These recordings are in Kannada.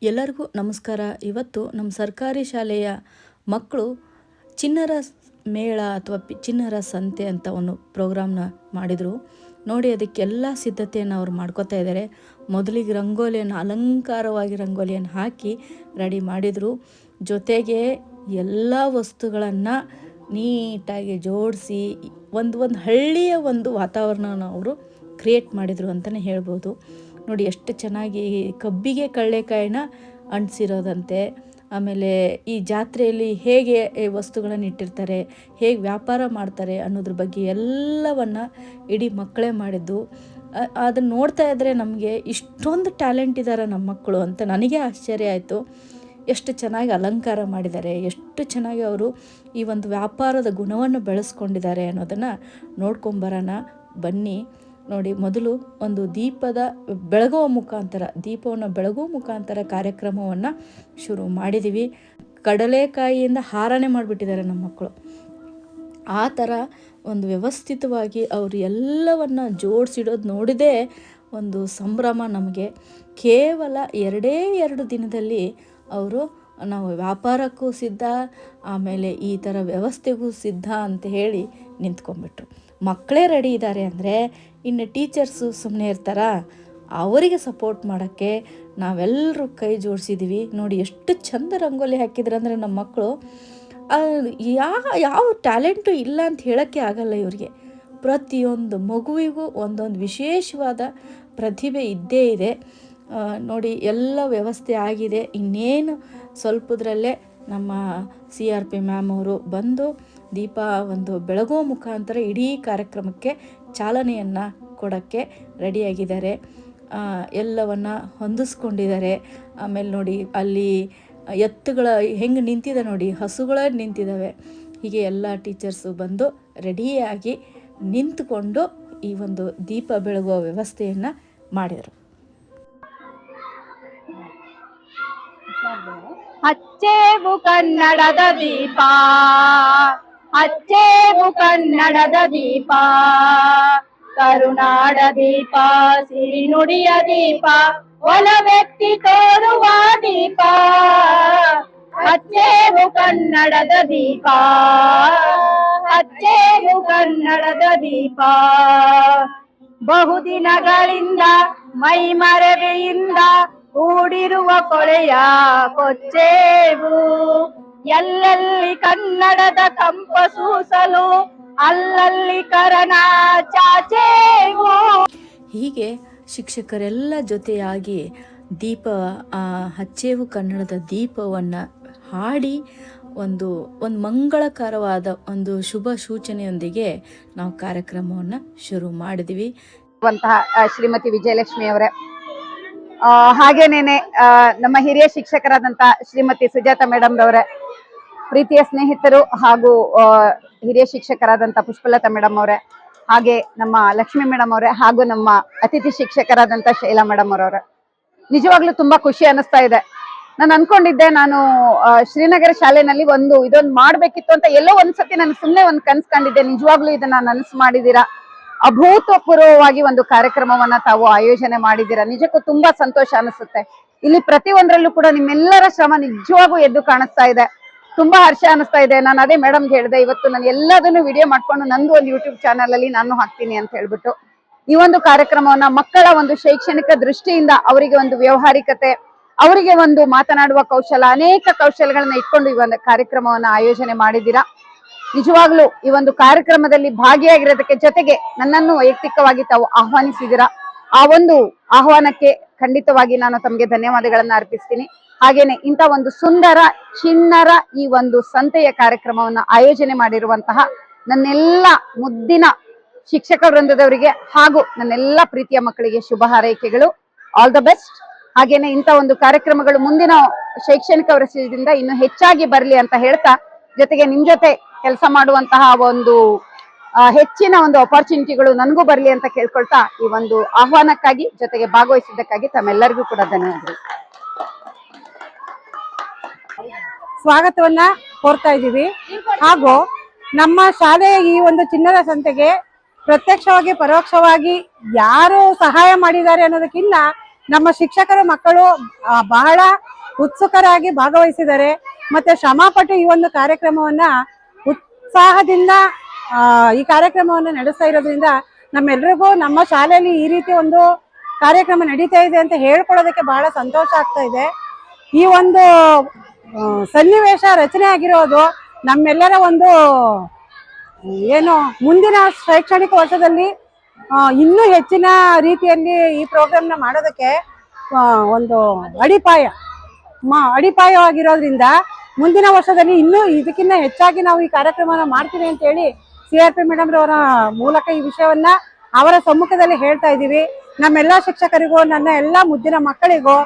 ಎಲ್ಲರಿಗೂ ನಮಸ್ಕಾರ. ಇವತ್ತು ನಮ್ಮ ಸರ್ಕಾರಿ ಶಾಲೆಯ ಮಕ್ಕಳು ಚಿಣ್ಣರ ಮೇಳ ಅಥವಾ ಚಿಣ್ಣರ ಸಂತೆ ಅಂತ ಒಂದು ಪ್ರೋಗ್ರಾಮ್ನ ಮಾಡಿದರು ನೋಡಿ. ಅದಕ್ಕೆಲ್ಲ ಸಿದ್ಧತೆಯನ್ನು ಅವ್ರು ಮಾಡ್ಕೋತಾ ಇದ್ದಾರೆ. ಮೊದಲಿಗೆ ರಂಗೋಲಿಯನ್ನು ಅಲಂಕಾರವಾಗಿ ರಂಗೋಲಿಯನ್ನು ಹಾಕಿ ರೆಡಿ ಮಾಡಿದರು. ಜೊತೆಗೆ ಎಲ್ಲ ವಸ್ತುಗಳನ್ನು ನೀಟಾಗಿ ಜೋಡಿಸಿ ಒಂದು ಹಳ್ಳಿಯ ಒಂದು ವಾತಾವರಣನ ಅವರು ಕ್ರಿಯೇಟ್ ಮಾಡಿದರು ಅಂತಲೇ ಹೇಳ್ಬೋದು. ನೋಡಿ ಎಷ್ಟು ಚೆನ್ನಾಗಿ ಕಬ್ಬಿಗೆ ಕಡಲೆಕಾಯಿನ ಅಂಟಿಸಿರೋದಂತೆ. ಆಮೇಲೆ ಈ ಜಾತ್ರೆಯಲ್ಲಿ ಹೇಗೆ ವಸ್ತುಗಳನ್ನು ಇಟ್ಟಿರ್ತಾರೆ, ಹೇಗೆ ವ್ಯಾಪಾರ ಮಾಡ್ತಾರೆ ಅನ್ನೋದ್ರ ಬಗ್ಗೆ ಎಲ್ಲವನ್ನು ಇಡೀ ಮಕ್ಕಳೇ ಮಾಡಿದ್ದು. ಅದನ್ನು ನೋಡ್ತಾ ಇದ್ದರೆ ನಮಗೆ ಇಷ್ಟೊಂದು ಟ್ಯಾಲೆಂಟ್ ಇದ್ದಾರೆ ನಮ್ಮ ಮಕ್ಕಳು ಅಂತ ನನಗೆ ಆಶ್ಚರ್ಯ ಆಯಿತು. ಎಷ್ಟು ಚೆನ್ನಾಗಿ ಅಲಂಕಾರ ಮಾಡಿದ್ದಾರೆ, ಎಷ್ಟು ಚೆನ್ನಾಗಿ ಅವರು ಈ ಒಂದು ವ್ಯಾಪಾರದ ಗುಣವನ್ನು ಬೆಳೆಸ್ಕೊಂಡಿದ್ದಾರೆ ಅನ್ನೋದನ್ನು ನೋಡ್ಕೊಂಬರೋಣ ಬನ್ನಿ. ನೋಡಿ, ಮೊದಲು ಒಂದು ದೀಪವನ್ನು ಬೆಳಗುವ ಮುಖಾಂತರ ಕಾರ್ಯಕ್ರಮವನ್ನು ಶುರು ಮಾಡಿದ್ದೀವಿ. ಕಡಲೆಕಾಯಿಯಿಂದ ಹಾರನೆ ಮಾಡಿಬಿಟ್ಟಿದ್ದಾರೆ ನಮ್ಮ ಮಕ್ಕಳು. ಆ ಥರ ಒಂದು ವ್ಯವಸ್ಥಿತವಾಗಿ ಅವರು ಎಲ್ಲವನ್ನು ಜೋಡಿಸಿಡೋದು ನೋಡಿದೇ ಒಂದು ಸಂಭ್ರಮ ನಮಗೆ. ಕೇವಲ 2 ದಿನದಲ್ಲಿ ಅವರು ನಾವು ವ್ಯಾಪಾರಕ್ಕೂ ಸಿದ್ಧ, ಆಮೇಲೆ ಈ ಥರ ವ್ಯವಸ್ಥೆಗೂ ಸಿದ್ಧ ಅಂತ ಹೇಳಿ ನಿಂತ್ಕೊಂಡ್ಬಿಟ್ರು. ಮಕ್ಕಳೇ ರೆಡಿ ಇದ್ದಾರೆ ಅಂದರೆ ಇನ್ನು ಟೀಚರ್ಸು ಸುಮ್ಮನೆ ಇರ್ತಾರಾ? ಅವರಿಗೆ ಸಪೋರ್ಟ್ ಮಾಡೋಕ್ಕೆ ನಾವೆಲ್ಲರೂ ಕೈ ಜೋಡಿಸಿದ್ದೀವಿ. ನೋಡಿ ಎಷ್ಟು ಚಂದ ರಂಗೋಲಿ ಹಾಕಿದ್ರು ಅಂದರೆ ನಮ್ಮ ಮಕ್ಕಳು ಯಾವ ಟ್ಯಾಲೆಂಟು ಇಲ್ಲ ಅಂತ ಹೇಳೋಕ್ಕೆ ಆಗಲ್ಲ ಇವರಿಗೆ. ಪ್ರತಿಯೊಂದು ಮಗುವಿಗೂ ಒಂದೊಂದು ವಿಶೇಷವಾದ ಪ್ರತಿಭೆ ಇದ್ದೇ ಇದೆ. ನೋಡಿ, ಎಲ್ಲ ವ್ಯವಸ್ಥೆ ಆಗಿದೆ. ಇನ್ನೇನು ಸ್ವಲ್ಪದ್ರಲ್ಲೇ ನಮ್ಮ CRP ಮ್ಯಾಮ್ ಅವರು ಬಂದು ದೀಪ ಒಂದು ಬೆಳಗುವ ಮುಖಾಂತರ ಇಡೀ ಕಾರ್ಯಕ್ರಮಕ್ಕೆ ಚಾಲನೆಯನ್ನು ಕೊಡೋಕ್ಕೆ ರೆಡಿಯಾಗಿದ್ದಾರೆ. ಎಲ್ಲವನ್ನು ಹೊಂದಿಸ್ಕೊಂಡಿದ್ದಾರೆ. ಆಮೇಲೆ ನೋಡಿ, ಅಲ್ಲಿ ಎತ್ತುಗಳ ಹೆಂಗೆ ನಿಂತಿದೆ ನೋಡಿ, ಹಸುಗಳೇ ನಿಂತಿದ್ದಾವೆ. ಹೀಗೆ ಎಲ್ಲ ಟೀಚರ್ಸು ಬಂದು ರೆಡಿಯಾಗಿ ನಿಂತುಕೊಂಡು ಈ ಒಂದು ದೀಪ ಬೆಳಗುವ ವ್ಯವಸ್ಥೆಯನ್ನು ಮಾಡಿದರು. ಹಚ್ಚೇವು ಕನ್ನಡದ ದೀಪ, ಹಚ್ಚೇವು ಕನ್ನಡದ ದೀಪ, ಕರುನಾಡ ದೀಪ, ಸಿರಿನುಡಿಯ ದೀಪ, ಒಲ ವ್ಯಕ್ತಿ ತೋರುವ ದೀಪ. ಹಚ್ಚೇವು ಕನ್ನಡದ ದೀಪ, ಹಚ್ಚೇವು ಕನ್ನಡದ ದೀಪ. ಬಹುದಿನಗಳಿಂದ ಮೈಮರೆವೆಯಿಂದ ಕೂಡಿರುವ ಕೊಳೆಯ ಕೊಚ್ಚೇವು, ಎಲ್ಲೆಲ್ಲಿ ಕನ್ನಡದ ಕಂಪ ಸೂಸಲು ಅಲ್ಲಲ್ಲಿ ಕರನ ಚಾಚೇವು. ಹೀಗೆ ಶಿಕ್ಷಕರೆಲ್ಲ ಜೊತೆಯಾಗಿ ಹಚ್ಚೇವು ಕನ್ನಡದ ದೀಪವನ್ನು ಹಾಡಿ ಒಂದು ಮಂಗಳಕರವಾದ ಒಂದು ಶುಭ ಸೂಚನೆಯೊಂದಿಗೆ ನಾವು ಕಾರ್ಯಕ್ರಮವನ್ನು ಶುರು ಮಾಡಿದ್ವಿ. ಶ್ರೀಮತಿ ವಿಜಯಲಕ್ಷ್ಮಿ ಅವರೇ, ಹಾಗೇನೇನೆ ನಮ್ಮ ಹಿರಿಯ ಶಿಕ್ಷಕರಾದಂತ ಶ್ರೀಮತಿ ಸುಜಾತ ಮೇಡಮ್ ರವರೇ, ಪ್ರೀತಿಯ ಸ್ನೇಹಿತರು ಹಾಗೂ ಹಿರಿಯ ಶಿಕ್ಷಕರಾದಂತ ಪುಷ್ಪಲತಾ ಮೇಡಮ್ ಅವರೇ, ಹಾಗೆ ನಮ್ಮ ಲಕ್ಷ್ಮಿ ಮೇಡಮ್ ಅವರೇ, ಹಾಗೂ ನಮ್ಮ ಅತಿಥಿ ಶಿಕ್ಷಕರಾದಂತ ಶೈಲಾ ಮೇಡಮ್ ಅವರವರೇ, ನಿಜವಾಗ್ಲೂ ತುಂಬಾ ಖುಷಿ ಅನಿಸ್ತಾ ಇದೆ. ನಾನು ಅನ್ಕೊಂಡಿದ್ದೆ, ನಾನು ಶ್ರೀನಗರ ಶಾಲೆನಲ್ಲಿ ಇದೊಂದು ಮಾಡ್ಬೇಕಿತ್ತು ಅಂತ ಎಲ್ಲೋ ಒಂದ್ಸತಿ ನಾನು ಸುಮ್ಮನೆ ಒಂದು ಕನ್ಸ್ ಕಂಡಿದ್ದೆ. ನಿಜವಾಗ್ಲೂ ಇದನ್ನ ನನಸು ಮಾಡಿದೀರಾ. ಅಭೂತಪೂರ್ವವಾಗಿ ಒಂದು ಕಾರ್ಯಕ್ರಮವನ್ನ ತಾವು ಆಯೋಜನೆ ಮಾಡಿದ್ದೀರಾ. ನಿಜಕ್ಕೂ ತುಂಬಾ ಸಂತೋಷ ಅನಿಸುತ್ತೆ. ಇಲ್ಲಿ ಪ್ರತಿಯೊಂದರಲ್ಲೂ ಕೂಡ ನಿಮ್ಮೆಲ್ಲರ ಶ್ರಮ ನಿಜವಾಗೂ ಎದ್ದು ಕಾಣಿಸ್ತಾ ಇದೆ. ತುಂಬಾ ಹರ್ಷ ಅನಿಸ್ತಾ ಇದೆ. ನಾನು ಅದೇ ಮೇಡಮ್ಗೆ ಹೇಳಿದೆ, ಇವತ್ತು ನಾನು ಎಲ್ಲದನ್ನು ವಿಡಿಯೋ ಮಾಡ್ಕೊಂಡು ನಂದು ಒಂದು ಯೂಟ್ಯೂಬ್ ಚಾನಲ್ ಅಲ್ಲಿ ನಾನು ಹಾಕ್ತೀನಿ ಅಂತ ಹೇಳ್ಬಿಟ್ಟು ಈ ಒಂದು ಕಾರ್ಯಕ್ರಮವನ್ನ ಮಕ್ಕಳ ಒಂದು ಶೈಕ್ಷಣಿಕ ದೃಷ್ಟಿಯಿಂದ ಅವರಿಗೆ ಒಂದು ವ್ಯವಹಾರಿಕತೆ, ಅವರಿಗೆ ಒಂದು ಮಾತನಾಡುವ ಕೌಶಲ, ಅನೇಕ ಕೌಶಲ್ಯಗಳನ್ನ ಇಟ್ಕೊಂಡು ಈ ಒಂದು ಕಾರ್ಯಕ್ರಮವನ್ನ ಆಯೋಜನೆ ಮಾಡಿದ್ದೀರಾ. ನಿಜವಾಗ್ಲೂ ಈ ಒಂದು ಕಾರ್ಯಕ್ರಮದಲ್ಲಿ ಭಾಗಿಯಾಗಿರೋದಕ್ಕೆ, ಜೊತೆಗೆ ನನ್ನನ್ನು ವೈಯಕ್ತಿಕವಾಗಿ ತಾವು ಆಹ್ವಾನಿಸಿದಿರಾ. ಆ ಒಂದು ಆಹ್ವಾನಕ್ಕೆ ಖಂಡಿತವಾಗಿ ನಾನು ತಮಗೆ ಧನ್ಯವಾದಗಳನ್ನ ಅರ್ಪಿಸ್ತೀನಿ. ಹಾಗೇನೆ ಇಂಥ ಒಂದು ಸುಂದರ ಚಿಣ್ಣರ ಈ ಒಂದು ಸಂತೆಯ ಕಾರ್ಯಕ್ರಮವನ್ನು ಆಯೋಜನೆ ಮಾಡಿರುವಂತಹ ನನ್ನೆಲ್ಲ ಮುದ್ದಿನ ಶಿಕ್ಷಕ ವೃಂದದವರಿಗೆ ಹಾಗೂ ನನ್ನೆಲ್ಲ ಪ್ರೀತಿಯ ಮಕ್ಕಳಿಗೆ ಶುಭ ಹಾರೈಕೆಗಳು. All the best. ಹಾಗೇನೆ ಇಂಥ ಒಂದು ಕಾರ್ಯಕ್ರಮಗಳು ಮುಂದಿನ ಶೈಕ್ಷಣಿಕ ವರ್ಷದಿಂದ ಇನ್ನು ಹೆಚ್ಚಾಗಿ ಬರಲಿ ಅಂತ ಹೇಳ್ತಾ, ಜೊತೆಗೆ ನಿಮ್ ಜೊತೆ ಕೆಲಸ ಮಾಡುವಂತಹ ಒಂದು ಹೆಚ್ಚಿನ ಒಂದು ಅಪಾರ್ಚುನಿಟಿಗಳು ನನಗೂ ಬರಲಿ ಅಂತ ಕೇಳ್ಕೊಳ್ತಾ, ಈ ಒಂದು ಆಹ್ವಾನಕ್ಕಾಗಿ ಜೊತೆಗೆ ಭಾಗವಹಿಸಿದ್ದಕ್ಕಾಗಿ ತಮ್ಮೆಲ್ಲರಿಗೂ ಕೂಡ ಧನ್ಯವಾದಗಳು. ಸ್ವಾಗತವನ್ನ ಕೋರ್ತಾ ಇದ್ದೀವಿ. ಹಾಗೂ ನಮ್ಮ ಶಾಲೆಯ ಈ ಒಂದು ಚಿಣ್ಣರ ಸಂತೆಗೆ ಪ್ರತ್ಯಕ್ಷವಾಗಿ ಪರೋಕ್ಷವಾಗಿ ಯಾರು ಸಹಾಯ ಮಾಡಿದ್ದಾರೆ ಅನ್ನೋದಕ್ಕಿಂತ ನಮ್ಮ ಶಿಕ್ಷಕರು ಮಕ್ಕಳು ಬಹಳ ಉತ್ಸುಕರಾಗಿ ಭಾಗವಹಿಸಿದ್ದಾರೆ. ಮತ್ತೆ ಶ್ರಮಪಟ್ಟು ಈ ಒಂದು ಕಾರ್ಯಕ್ರಮವನ್ನ ಉತ್ಸಾಹದಿಂದ ಈ ಕಾರ್ಯಕ್ರಮವನ್ನು ನಡೆಸ್ತಾ ಇರೋದ್ರಿಂದ ನಮ್ಮೆಲ್ರಿಗೂ ನಮ್ಮ ಶಾಲೆಯಲ್ಲಿ ಈ ರೀತಿ ಒಂದು ಕಾರ್ಯಕ್ರಮ ನಡೀತಾ ಇದೆ ಅಂತ ಹೇಳ್ಕೊಳ್ಳೋದಕ್ಕೆ ಬಹಳ ಸಂತೋಷ ಆಗ್ತಾ ಇದೆ. ಈ ಒಂದು ಸನ್ನಿವೇಶ ರಚನೆ ಆಗಿರೋದು ನಮ್ಮೆಲ್ಲರ ಒಂದು ಏನು ಮುಂದಿನ ಶೈಕ್ಷಣಿಕ ವರ್ಷದಲ್ಲಿ ಇನ್ನೂ ಹೆಚ್ಚಿನ ರೀತಿಯಲ್ಲಿ ಈ ಪ್ರೋಗ್ರಾಮ್ನ ಮಾಡೋದಕ್ಕೆ ಒಂದು ಅಡಿಪಾಯವಾಗಿರೋದ್ರಿಂದ ಮುಂದಿನ ವರ್ಷದಲ್ಲಿ ಇನ್ನೂ ಇದಕ್ಕಿಂತ ಹೆಚ್ಚಾಗಿ ನಾವು ಈ ಕಾರ್ಯಕ್ರಮನ ಮಾಡ್ತೀವಿ ಅಂತ ಹೇಳಿ CRP ಮೇಡಮ್ ರವರ ಮೂಲಕ ಈ ವಿಷಯವನ್ನ ಅವರ ಸಮ್ಮುಖದಲ್ಲಿ ಹೇಳ್ತಾ ಇದ್ದೀವಿ. ನಮ್ಮೆಲ್ಲ ಶಿಕ್ಷಕರಿಗೂ, ನನ್ನ ಎಲ್ಲ ಮುದ್ದಿನ ಮಕ್ಕಳಿಗೂ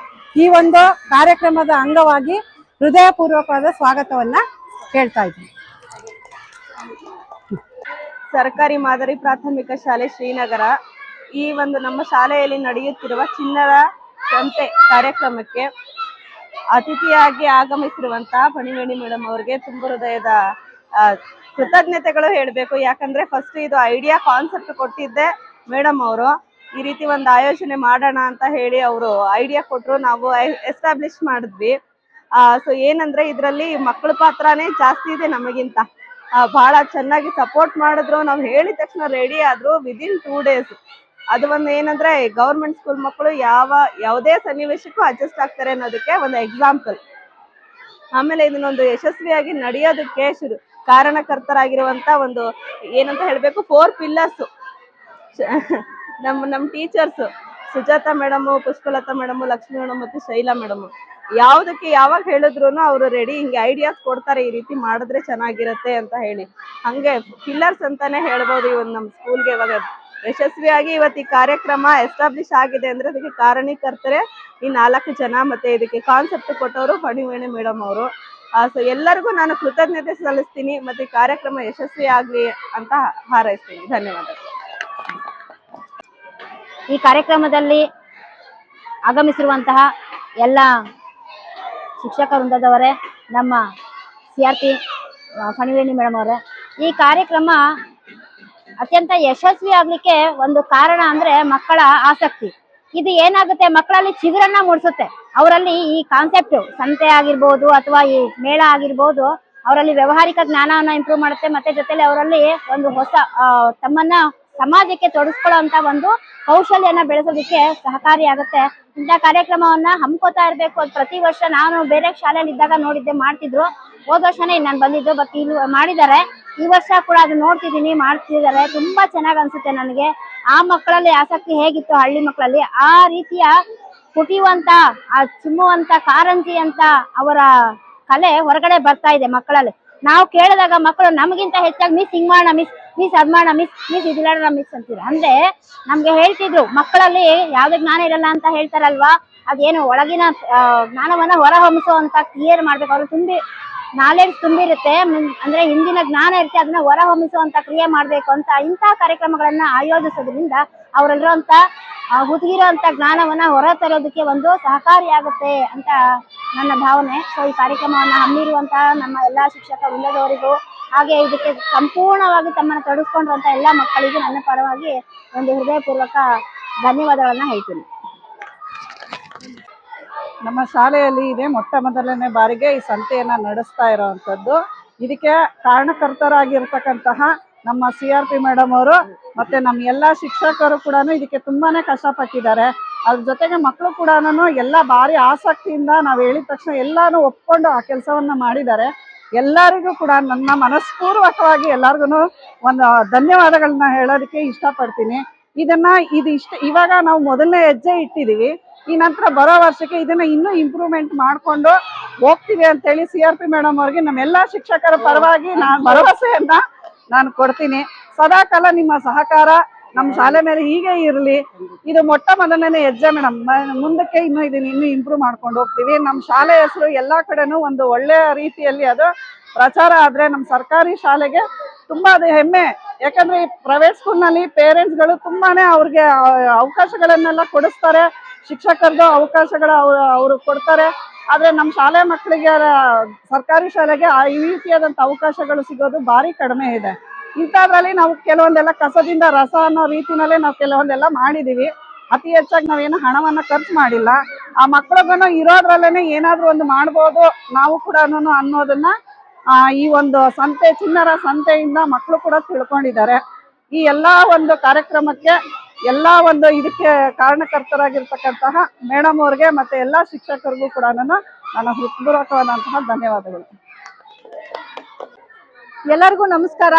ಈ ಒಂದು ಕಾರ್ಯಕ್ರಮದ ಅಂಗವಾಗಿ ಹೃದಯಪೂರ್ವಕವಾದ ಸ್ವಾಗತವನ್ನ ಹೇಳ್ತಾ ಇದ್ದೀನಿ. ಸರ್ಕಾರಿ ಮಾದರಿ ಪ್ರಾಥಮಿಕ ಶಾಲೆ ಶ್ರೀನಗರ ಈ ಒಂದು ನಮ್ಮ ಶಾಲೆಯಲ್ಲಿ ನಡೆಯುತ್ತಿರುವ ಚಿಣ್ಣರ ಸಂತೆ ಕಾರ್ಯಕ್ರಮಕ್ಕೆ ಅತಿಥಿಯಾಗಿ ಆಗಮಿಸಿರುವಂತಹ ಪಣಿವೇಣಿ ಮೇಡಮ್ ಅವರಿಗೆ ತುಂಬ ಹೃದಯದ ಕೃತಜ್ಞತೆಗಳು ಹೇಳಬೇಕು. ಯಾಕಂದ್ರೆ ಫಸ್ಟ್ ಇದು ಐಡಿಯಾ ಕಾನ್ಸೆಪ್ಟ್ ಕೊಟ್ಟಿದ್ದೆ ಮೇಡಮ್ ಅವರು. ಈ ರೀತಿ ಒಂದು ಆಯೋಜನೆ ಮಾಡೋಣ ಅಂತ ಹೇಳಿ ಅವರು ಐಡಿಯಾ ಕೊಟ್ಟರು, ನಾವು ಎಸ್ಟಾಬ್ಲಿಷ್ ಮಾಡಿದ್ವಿ. ಸೊ ಏನಂದ್ರೆ ಇದರಲ್ಲಿ ಮಕ್ಕಳ ಪಾತ್ರನೇ ಜಾಸ್ತಿ ಇದೆ ನಮಗಿಂತ. ಬಹಳ ಚೆನ್ನಾಗಿ ಸಪೋರ್ಟ್ ಮಾಡಿದ್ರು. ನಾವು ಹೇಳಿದ ತಕ್ಷಣ ರೆಡಿ ಆದ್ರು ವಿದಿನ್ 2 days. ಅದು ಒಂದು ಏನಂದ್ರೆ ಗೌರ್ಮೆಂಟ್ ಸ್ಕೂಲ್ ಮಕ್ಕಳು ಯಾವುದೇ ಸನ್ನಿವೇಶಕ್ಕೂ ಅಡ್ಜಸ್ಟ್ ಆಗ್ತಾರೆ ಅನ್ನೋದಕ್ಕೆ ಒಂದು ಎಕ್ಸಾಂಪಲ್. ಆಮೇಲೆ ಇದನ್ನೊಂದು ಯಶಸ್ವಿಯಾಗಿ ನಡೆಯೋದಕ್ಕೆ ಕಾರಣಕರ್ತರಾಗಿರುವಂತ ಒಂದು ಏನಂತ ಹೇಳ್ಬೇಕು 4 pillars. ನಮ್ಮ teachers Sujata madam, Pushpalata madam, Lakshmi madam ಮತ್ತು ಶೈಲಾ ಮೇಡಮು ಯಾವುದಕ್ಕೆ ಯಾವಾಗ ಹೇಳಿದ್ರು ಅವರು ರೆಡಿ, ಹಿಂಗೆ ಐಡಿಯಾಸ್ ಕೊಡ್ತಾರೆ, ಈ ರೀತಿ ಮಾಡಿದ್ರೆ ಚೆನ್ನಾಗಿರತ್ತೆ ಅಂತ ಹೇಳಿ. ಹಂಗೆ ಪಿಲ್ಲರ್ಸ್ ಅಂತಾನೆ ಹೇಳ್ಬೋದು ಈ ಒಂದು ನಮ್ಮ ಸ್ಕೂಲ್ಗೆ. ಇವಾಗ ಯಶಸ್ವಿಯಾಗಿ ಇವತ್ತು ಈ ಕಾರ್ಯಕ್ರಮ ಎಸ್ಟಾಬ್ಲಿಷ್ ಆಗಿದೆ ಅಂದ್ರೆ ಅದಕ್ಕೆ ಕಾರಣೀಕರ್ತರೆ ಈ 4 ಜನ. ಮತ್ತೆ ಇದಕ್ಕೆ ಕಾನ್ಸೆಪ್ಟ್ ಕೊಟ್ಟವರು ಪಣಿವೇಣಿ ಮೇಡಮ್ ಅವರು. ಸೊ ಎಲ್ಲರಿಗೂ ನಾನು ಕೃತಜ್ಞತೆ ಸಲ್ಲಿಸ್ತೀನಿ. ಮತ್ತೆ ಈ ಕಾರ್ಯಕ್ರಮ ಯಶಸ್ವಿ ಆಗ್ಲಿ ಅಂತ ಹಾರೈಸ್ತೀನಿ. ಧನ್ಯವಾದಗಳು. ಈ ಕಾರ್ಯಕ್ರಮದಲ್ಲಿ ಆಗಮಿಸಿರುವಂತಹ ಎಲ್ಲ ಶಿಕ್ಷಕ ವೃಂದದವರೇ, ನಮ್ಮ CRP ಪಣಿವೇಣಿ ಮೇಡಮ್ ಅವರೇ, ಈ ಕಾರ್ಯಕ್ರಮ ಅತ್ಯಂತ ಯಶಸ್ವಿ ಆಗ್ಲಿಕ್ಕೆ ಒಂದು ಕಾರಣ ಅಂದ್ರೆ ಮಕ್ಕಳ ಆಸಕ್ತಿ. ಇದು ಏನಾಗುತ್ತೆ, ಮಕ್ಕಳಲ್ಲಿ ಚಿಗುರನ್ನ ಮೂಡಿಸುತ್ತೆ. ಅವರಲ್ಲಿ ಈ ಕಾನ್ಸೆಪ್ಟ್ ಸಂತೆ ಆಗಿರ್ಬೋದು ಅಥವಾ ಈ ಮೇಳ ಆಗಿರ್ಬೋದು, ಅವರಲ್ಲಿ ವ್ಯವಹಾರಿಕ ಜ್ಞಾನವನ್ನ ಇಂಪ್ರೂವ್ ಮಾಡುತ್ತೆ. ಮತ್ತೆ ಜೊತೆಲಿ ಅವರಲ್ಲಿ ಒಂದು ಹೊಸ ತಮ್ಮನ್ನ ಸಮಾಜಕ್ಕೆ ತೊಡಗಿಸ್ಕೊಳ್ಳುವಂತ ಒಂದು ಕೌಶಲ್ಯನ ಬೆಳೆಸೋದಕ್ಕೆ ಸಹಕಾರಿಯಾಗುತ್ತೆ. ಇಂಥ ಕಾರ್ಯಕ್ರಮವನ್ನ ಹಮ್ಕೋತಾ ಇರ್ಬೇಕು. ಅದು ಪ್ರತಿ ವರ್ಷ ನಾನು ಬೇರೆ ಶಾಲೆಯಲ್ಲಿ ಇದ್ದಾಗ ನೋಡಿದ್ದೆ, ಮಾಡ್ತಿದ್ರು. ಹೋದ ವರ್ಷನೇ ನಾನು ಬಂದಿದ್ದು, ಬಟ್ ಇಲ್ಲಿ ಮಾಡಿದ್ದಾರೆ. ಈ ವರ್ಷ ಕೂಡ ಅದು ನೋಡ್ತಿದ್ದೀನಿ, ಮಾಡ್ತಿದ್ದಾರೆ. ತುಂಬಾ ಚೆನ್ನಾಗಿ ಅನ್ಸುತ್ತೆ ನನಗೆ. ಆ ಮಕ್ಕಳಲ್ಲಿ ಆಸಕ್ತಿ ಹೇಗಿತ್ತು ಹಳ್ಳಿ ಮಕ್ಕಳಲ್ಲಿ, ಆ ರೀತಿಯ ಪುಟಿಯುವಂತ, ಆ ಚಿಮ್ಮುವಂತ, ಕಾರಂಜಿ ಅಂತ ಅವರ ಕಲೆ ಹೊರಗಡೆ ಬರ್ತಾ ಇದೆ ಮಕ್ಕಳಲ್ಲಿ. ನಾವು ಕೇಳಿದಾಗ ಮಕ್ಕಳು ನಮಗಿಂತ ಹೆಚ್ಚಾಗಿ ಮಿಸ್ ಹಿಂಗ್ ಮಾಡೋಣ, ಮಿಸ್ ಅದ್ ಮಾಡೋಣ, ಮಿಸ್ ಇದಿಲ್ಲ ಮಿಸ್ ಅಂತೀರ. ಅಂದ್ರೆ ನಮ್ಗೆ ಹೇಳ್ತಿದ್ರು ಮಕ್ಕಳಲ್ಲಿ ಯಾವ್ದೇ ಜ್ಞಾನ ಇರಲ್ಲ ಅಂತ ಹೇಳ್ತಾರಲ್ವಾ, ಅದೇನು ಒಳಗಿನ ಜ್ಞಾನವನ್ನ ಹೊರ ಹೊಮ್ಮಿಸುವಂತ ಕ್ಲಿಯರ್ ಮಾಡ್ಬೇಕು. ಅವ್ರು ನಾಲೆಡ್ಜ್ ತುಂಬಿರುತ್ತೆ, ಅಂದ್ರೆ ಹಿಂದಿನ ಜ್ಞಾನ ಇರುತ್ತೆ, ಅದನ್ನ ಹೊರ ಹೊಮ್ಮಿಸುವಂತ ಕ್ರಿಯೆ ಮಾಡ್ಬೇಕು ಅಂತ ಇಂಥ ಕಾರ್ಯಕ್ರಮಗಳನ್ನ ಆಯೋಜಿಸೋದ್ರಿಂದ ಅವರಲ್ಲಿರುವಂತ ಹುದುಗಿರುವಂತ ಜ್ಞಾನವನ್ನ ಹೊರ ತರೋದಕ್ಕೆ ಒಂದು ಸಹಕಾರಿಯಾಗುತ್ತೆ ಅಂತ ನನ್ನ ಭಾವನೆ. ಸೊ ಈ ಕಾರ್ಯಕ್ರಮವನ್ನ ಹಮ್ಮಿರುವಂತಹ ನಮ್ಮ ಎಲ್ಲಾ ಶಿಕ್ಷಕ ವೃಂದದವರಿಗೂ, ಹಾಗೆ ಇದಕ್ಕೆ ಸಂಪೂರ್ಣವಾಗಿ ತಮ್ಮನ್ನು ತೊಡಗಿಸ್ಕೊಂಡಿರುವಂತ ಎಲ್ಲಾ ಮಕ್ಕಳಿಗೂ ನನ್ನ ಪರವಾಗಿ ಒಂದು ಹೃದಯಪೂರ್ವಕ ಧನ್ಯವಾದಗಳನ್ನ ಹೇಳ್ತೀನಿ. ನಮ್ಮ ಶಾಲೆಯಲ್ಲಿ ಇದೆ ಮೊಟ್ಟ ಮೊದಲನೇ ಬಾರಿಗೆ ಈ ಸಂತೆಯನ್ನ ನಡೆಸ್ತಾ ಇರೋವಂಥದ್ದು. ಇದಕ್ಕೆ ಕಾರಣಕರ್ತರಾಗಿರ್ತಕ್ಕಂತಹ ನಮ್ಮ CRP ಮೇಡಮ್ ಅವರು ಮತ್ತೆ ನಮ್ಮ ಎಲ್ಲ ಶಿಕ್ಷಕರು ಕೂಡ ಇದಕ್ಕೆ ತುಂಬಾನೇ ಕಷ್ಟಪಟ್ಟಿದ್ದಾರೆ. ಅದ್ರ ಜೊತೆಗೆ ಮಕ್ಕಳು ಕೂಡ ಎಲ್ಲ ಭಾರಿ ಆಸಕ್ತಿಯಿಂದ ನಾವು ಹೇಳಿದ ತಕ್ಷಣ ಎಲ್ಲಾನು ಒಪ್ಕೊಂಡು ಆ ಕೆಲಸವನ್ನ ಮಾಡಿದ್ದಾರೆ. ಎಲ್ಲರಿಗೂ ಕೂಡ ನನ್ನ ಮನಸ್ಪೂರ್ವಕವಾಗಿ ಎಲ್ಲರಿಗೂ ಒಂದು ಧನ್ಯವಾದಗಳನ್ನ ಹೇಳೋದಕ್ಕೆ ಇಷ್ಟಪಡ್ತೀನಿ. ಇವಾಗ ನಾವು ಮೊದಲನೇ ಹೆಜ್ಜೆ ಇಟ್ಟಿದೀವಿ. ಈ ನಂತರ ಬರೋ ವರ್ಷಕ್ಕೆ ಇದನ್ನ ಇನ್ನೂ ಇಂಪ್ರೂವ್ಮೆಂಟ್ ಮಾಡ್ಕೊಂಡು ಹೋಗ್ತೀವಿ ಅಂತೇಳಿ CRP ಮೇಡಮ್ ಅವ್ರಿಗೆ ನಮ್ಮೆಲ್ಲ ಶಿಕ್ಷಕರ ಪರವಾಗಿ ಭರವಸೆಯನ್ನ ನಾನು ಕೊಡ್ತೀನಿ. ಸದಾಕಾಲ ನಿಮ್ಮ ಸಹಕಾರ ನಮ್ಮ ಶಾಲೆ ಮೇಲೆ ಹೀಗೆ ಇರಲಿ. ಇದು ಮೊಟ್ಟ ಮೊದಲನೇ ಹೆಜ್ಜೆ ಮೇಡಮ್. ಮುಂದಕ್ಕೆ ಇದನ್ನ ಇಂಪ್ರೂವ್ ಮಾಡ್ಕೊಂಡು ಹೋಗ್ತೀವಿ. ನಮ್ಮ ಶಾಲೆ ಹೆಸರು ಎಲ್ಲಾ ಕಡೆನೂ ಒಂದು ಒಳ್ಳೆಯ ರೀತಿಯಲ್ಲಿ ಅದು ಪ್ರಚಾರ ಆದ್ರೆ ನಮ್ಮ ಸರ್ಕಾರಿ ಶಾಲೆಗೆ ತುಂಬಾ ಅದು ಹೆಮ್ಮೆ. ಯಾಕಂದ್ರೆ ಈ ಪ್ರೈವೇಟ್ ಸ್ಕೂಲ್ನಲ್ಲಿ ಪೇರೆಂಟ್ಸ್ಗಳು ತುಂಬಾನೇ ಅವ್ರಿಗೆ ಅವಕಾಶಗಳನ್ನೆಲ್ಲ ಕೊಡಿಸ್ತಾರೆ, ಶಿಕ್ಷಕರದ್ದು ಅವಕಾಶಗಳು ಅವರು ಕೊಡ್ತಾರೆ. ಆದ್ರೆ ನಮ್ಮ ಶಾಲೆ ಮಕ್ಕಳಿಗೆ ಸರ್ಕಾರಿ ಶಾಲೆಗೆ ಈ ರೀತಿಯಾದಂತ ಅವಕಾಶಗಳು ಸಿಗೋದು ಭಾರಿ ಕಡಿಮೆ ಇದೆ. ಇಂಥದ್ರಲ್ಲಿ ನಾವು ಕೆಲವೊಂದೆಲ್ಲ ಕಸದಿಂದ ರಸ ಅನ್ನೋ ರೀತಿನಲ್ಲೇ ನಾವು ಕೆಲವೊಂದೆಲ್ಲ ಮಾಡಿದೀವಿ. ಅತಿ ಹೆಚ್ಚಾಗಿ ನಾವೇನು ಹಣವನ್ನ ಖರ್ಚು ಮಾಡಿಲ್ಲ. ಆ ಮಕ್ಳಿಗೂ ಇರೋದ್ರಲ್ಲೇನೆ ಏನಾದ್ರೂ ಒಂದು ಮಾಡ್ಬೋದು ನಾವು ಕೂಡ ಅನ್ನೋದನ್ನ ಈ ಒಂದು ಸಂತೆ, ಚಿಣ್ಣರ ಸಂತೆಯಿಂದ ಮಕ್ಕಳು ಕೂಡ ತಿಳ್ಕೊಂಡಿದ್ದಾರೆ. ಈ ಎಲ್ಲಾ ಒಂದು ಕಾರ್ಯಕ್ರಮಕ್ಕೆ ಇದಕ್ಕೆ ಕಾರಣಕರ್ತರಾಗಿರ್ತಕ್ಕಂತಹ ಮೇಡಮ್ ಅವ್ರಿಗೆ ಮತ್ತೆ ಎಲ್ಲಾ ಶಿಕ್ಷಕರಿಗೂ ಕೂಡ ನನ್ನ ಹೃತ್ಪೂರ್ವಕವಾದಂತಹ ಧನ್ಯವಾದಗಳು. ಎಲ್ಲರಿಗೂ ನಮಸ್ಕಾರ.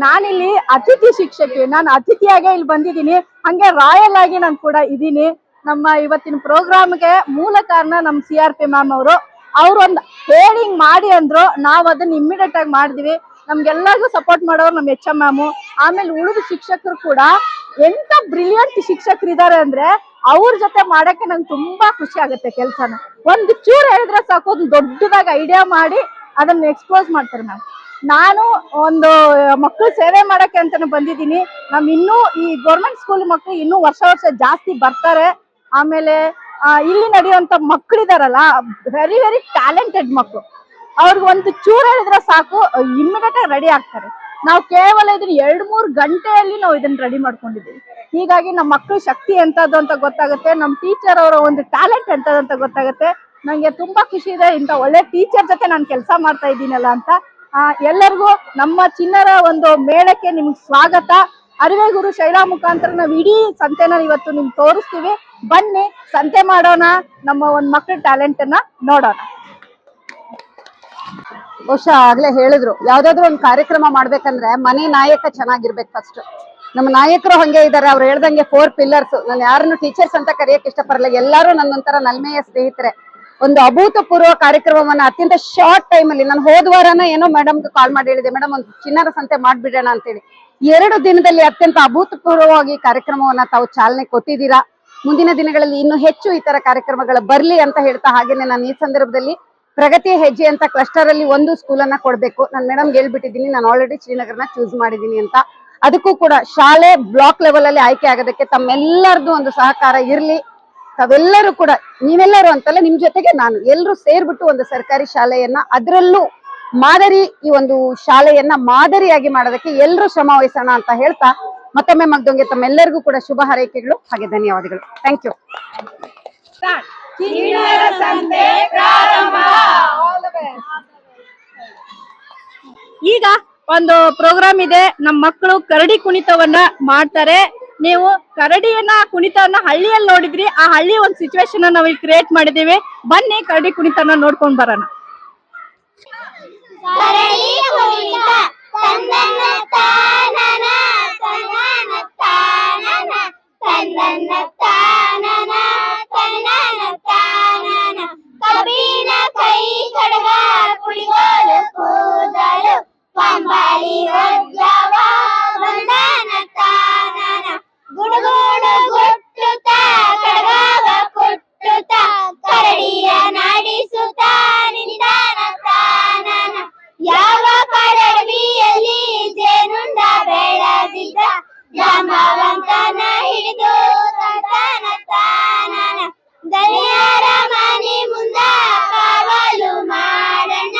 ನಾನಿಲ್ಲಿ ಅತಿಥಿ ಶಿಕ್ಷಕಿ, ನಾನು ಅತಿಥಿಯಾಗೆ ಇಲ್ಲಿ ಬಂದಿದ್ದೀನಿ, ಹಂಗೆ ರಾಯಲ್ ಆಗಿ ನಾನು ಕೂಡ ಇದ್ದೀನಿ. ನಮ್ಮ ಇವತ್ತಿನ ಪ್ರೋಗ್ರಾಮ್ಗೆ ಮೂಲ ಕಾರಣ ನಮ್ಮ CRP ಮ್ಯಾಮ್ ಅವರು ಒಂದು ಹೇಳಿ ಮಾಡಿ ಅಂದ್ರು, ನಾವು ಅದನ್ನ ಇಮ್ಮಿಡಿಯೇಟ್ ಆಗಿ ಮಾಡಿದ್ವಿ. ನಮ್ಗೆಲ್ಲರಿಗೂ ಸಪೋರ್ಟ್ ಮಾಡೋರು ನಮ್ಮ HM ಮ್ಯಾಮು. ಆಮೇಲೆ ಉಳಿದ ಶಿಕ್ಷಕರು ಕೂಡ ಎಂತ ಬ್ರಿಲಿಯಂಟ್ ಶಿಕ್ಷಕರು ಇದ್ದಾರೆ ಅಂದ್ರೆ ಅವ್ರ ಜೊತೆ ಮಾಡಕ್ಕೆ ನಂಗೆ ತುಂಬಾ ಖುಷಿ ಆಗುತ್ತೆ. ಕೆಲ್ಸನ ಒಂದು ಚೂರು ಹೇಳಿದ್ರೆ ಸಾಕು, ಒಂದು ದೊಡ್ಡದಾಗಿ ಐಡಿಯಾ ಮಾಡಿ ಅದನ್ನ ಎಕ್ಸ್ಪೋಸ್ ಮಾಡ್ತಾರೆ ಮ್ಯಾಮ್. ನಾನು ಒಂದು ಮಕ್ಕಳು ಸೇವೆ ಮಾಡಕ್ಕೆ ಅಂತಾನೆ ಬಂದಿದ್ದೀನಿ. ಇನ್ನೂ ಈ ಗೌರ್ಮೆಂಟ್ ಸ್ಕೂಲ್ ಮಕ್ಕಳು ಇನ್ನೂ ವರ್ಷ ಜಾಸ್ತಿ ಬರ್ತಾರೆ. ಆಮೇಲೆ ಇಲ್ಲಿ ನಡೆಯುವಂತ ಮಕ್ಕಳಿದಾರಲ್ಲ, ವೆರಿ ವೆರಿ ಟ್ಯಾಲೆಂಟೆಡ್ ಮಕ್ಕಳು. ಅವ್ರಿಗೆ ಒಂದು ಚೂರು ಹೇಳಿದ್ರೆ ಸಾಕು, ಇಮ್ಮಿಡಿಯೇಟ್ ಆಗಿ ರೆಡಿ ಆಗ್ತಾರೆ. ನಾವು ಕೇವಲ ಇದನ್ನ 2-3 ಗಂಟೆಯಲ್ಲಿ ನಾವು ಇದನ್ನ ರೆಡಿ ಮಾಡ್ಕೊಂಡಿದ್ದೀವಿ. ಹೀಗಾಗಿ ನಮ್ಮ ಮಕ್ಕಳ ಶಕ್ತಿ ಎಂತದ್ದು ಅಂತ ಗೊತ್ತಾಗುತ್ತೆ, ನಮ್ಮ ಟೀಚರ್ ಅವರ ಒಂದು ಟ್ಯಾಲೆಂಟ್ ಎಂತದ್ದು ಅಂತ ಗೊತ್ತಾಗುತ್ತೆ. ನಂಗೆ ತುಂಬಾ ಖುಷಿ ಇದೆ, ಇಂಥ ಒಳ್ಳೆ ಟೀಚರ್ ಜೊತೆ ನಾನು ಕೆಲಸ ಮಾಡ್ತಾ ಇದ್ದೀನಲ್ಲ ಅಂತ. ಎಲ್ಲರಿಗೂ ನಮ್ಮ ಚಿಣ್ಣರ ಒಂದು ಮೇಳಕ್ಕೆ ನಿಮ್ಗೆ ಸ್ವಾಗತ. ಅರಿವೆಗುರು ಶೈಲಾ ಮುಖಾಂತರ ನಾವು ಇಡೀ ಸಂತೆನ ಇವತ್ತು ನಿಮ್ಗೆ ತೋರಿಸ್ತೀವಿ. ಬನ್ನಿ, ಸಂತೆ ಮಾಡೋಣ, ನಮ್ಮ ಒಂದು ಮಕ್ಕಳ ಟ್ಯಾಲೆಂಟ್ ಅನ್ನ ನೋಡೋಣ. ಬಹುಶಃ ಆಗ್ಲೇ ಹೇಳಿದ್ರು, ಯಾವ್ದಾದ್ರು ಒಂದು ಕಾರ್ಯಕ್ರಮ ಮಾಡ್ಬೇಕಂದ್ರೆ ಮನೆ ನಾಯಕ ಚೆನ್ನಾಗಿರ್ಬೇಕು ಫಸ್ಟ್. ನಮ್ಮ ನಾಯಕರು ಹಂಗೆ ಇದಾರೆ, ಅವ್ರು ಹೇಳ್ದಂಗೆ 4 ಪಿಲ್ಲರ್ಸ್. ನಾನು ಯಾರನ್ನು ಟೀಚರ್ಸ್ ಅಂತ ಕರೆಯಕ್ಕೆ ಇಷ್ಟಪಡಲ್ಲ, ಎಲ್ಲರೂ ನನ್ನೊಂಥರ ನಲ್ಮೆಯ ಸ್ನೇಹಿತರೆ. ಒಂದು ಅಭೂತಪೂರ್ವ ಕಾರ್ಯಕ್ರಮವನ್ನ ಅತ್ಯಂತ ಶಾರ್ಟ್ ಟೈಮ್ ಅಲ್ಲಿ, ನಾನು ಹೋದ ವಾರನ ಏನೋ ಮೇಡಮ್ಗೆ ಕಾಲ್ ಮಾಡಿ ಹೇಳಿದೆ, ಮೇಡಮ್ ಒಂದು ಚಿಣ್ಣರ ಸಂತೆ ಮಾಡ್ಬಿಡೋಣ ಅಂತೇಳಿ. 2 ದಿನದಲ್ಲಿ ಅತ್ಯಂತ ಅಭೂತಪೂರ್ವವಾಗಿ ಕಾರ್ಯಕ್ರಮವನ್ನ ತಾವು ಚಾಲನೆ ಕೊಟ್ಟಿದ್ದೀರಾ. ಮುಂದಿನ ದಿನಗಳಲ್ಲಿ ಇನ್ನೂ ಹೆಚ್ಚು ಈ ತರ ಕಾರ್ಯಕ್ರಮಗಳು ಬರ್ಲಿ ಅಂತ ಹೇಳ್ತಾ, ಹಾಗೇನೆ ನಾನು ಈ ಸಂದರ್ಭದಲ್ಲಿ ಪ್ರಗತಿ ಹೆಜ್ಜೆ ಅಂತ ಕ್ಲಸ್ಟರ್ ಅಲ್ಲಿ ಒಂದು ಸ್ಕೂಲನ್ನ ಕೊಡ್ಬೇಕು. ನಾನು ಮೇಡಮ್ಗೆ ಹೇಳ್ಬಿಟ್ಟಿದ್ದೀನಿ, ನಾನು ಆಲ್ರೆಡಿ ಶ್ರೀನಗರನ ಚೂಸ್ ಮಾಡಿದ್ದೀನಿ ಅಂತ. ಅದಕ್ಕೂ ಕೂಡ ಶಾಲೆ ಬ್ಲಾಕ್ ಲೆವೆಲ್ ಅಲ್ಲಿ ಆಯ್ಕೆ ಆಗೋದಕ್ಕೆ ತಮ್ಮೆಲ್ಲರದ್ದು ಒಂದು ಸಹಕಾರ ಇರ್ಲಿ. ತಾವೆಲ್ಲರೂ ಕೂಡ, ನೀವೆಲ್ಲರೂ ಅಂತಲ್ಲ, ನಿಮ್ ಜೊತೆಗೆ ನಾನು, ಎಲ್ಲರೂ ಸೇರ್ಬಿಟ್ಟು ಒಂದು ಸರ್ಕಾರಿ ಶಾಲೆಯನ್ನ, ಅದರಲ್ಲೂ ಮಾದರಿ, ಈ ಒಂದು ಶಾಲೆಯನ್ನ ಮಾದರಿಯಾಗಿ ಮಾಡೋದಕ್ಕೆ ಎಲ್ಲರೂ ಶ್ರಮ ವಹಿಸೋಣ ಅಂತ ಹೇಳ್ತಾ, ಮತ್ತೊಮ್ಮೆ ಮಗ್ದೊಂಗೆ ತಮ್ಮೆಲ್ಲರಿಗೂ ಕೂಡ ಶುಭ ಹಾರೈಕೆಗಳು, ಹಾಗೆ ಧನ್ಯವಾದಗಳು. Thank you. ಈಗ ಒಂದು ಪ್ರೋಗ್ರಾಮ್ ಇದೆ, ನಮ್ಮ ಮಕ್ಕಳು ಕರಡಿ ಕುಣಿತವನ್ನ ಮಾಡ್ತಾರೆ. ನೀವು ಕರಡಿಯನ್ನ ಕುಣಿತವನ್ನ ಹಳ್ಳಿಯಲ್ಲಿ ನೋಡಿದ್ರಿ, ಆ ಹಳ್ಳಿ ಒಂದು ಸಿಚುವೇಶನ್ ನಾವು ಇಲ್ಲಿ ಕ್ರಿಯೇಟ್ ಮಾಡಿದೀವಿ. ಬನ್ನಿ ಕರಡಿ ಕುಣಿತನ ನೋಡ್ಕೊಂಡ್ ಬರೋಣ. ಕಬ್ಬಿನ ಕೈ ಕಡಗ ಕುಳಿಗೋಲು ಕೂದಲು ಪಂಬಾಳಿ ಒಜ್ಜವ ಬಂದನ ತಾನನ ಗುಡುಗುಡು ಗುಟ್ಟುತ್ತ ಕಡಗವ ಕುಟ್ಟುತ್ತ ಕರಡಿಯ ನಾಡಿಸುತ್ತ ನಿಂದನ ತಾನನ ಯಾವ ಕಡವಿಯಲ್ಲಿ ಜೇನುಂಡ ಬೆಳೆದಿದ್ದ ಜಾಂಬವಂತನ ಹಿಡಿದು ತನ ತಾನನ ಗಣಿಯರ ಮನೆ ಮುಂದ ಕಾವಲು ಮಾಡಣ್ಣ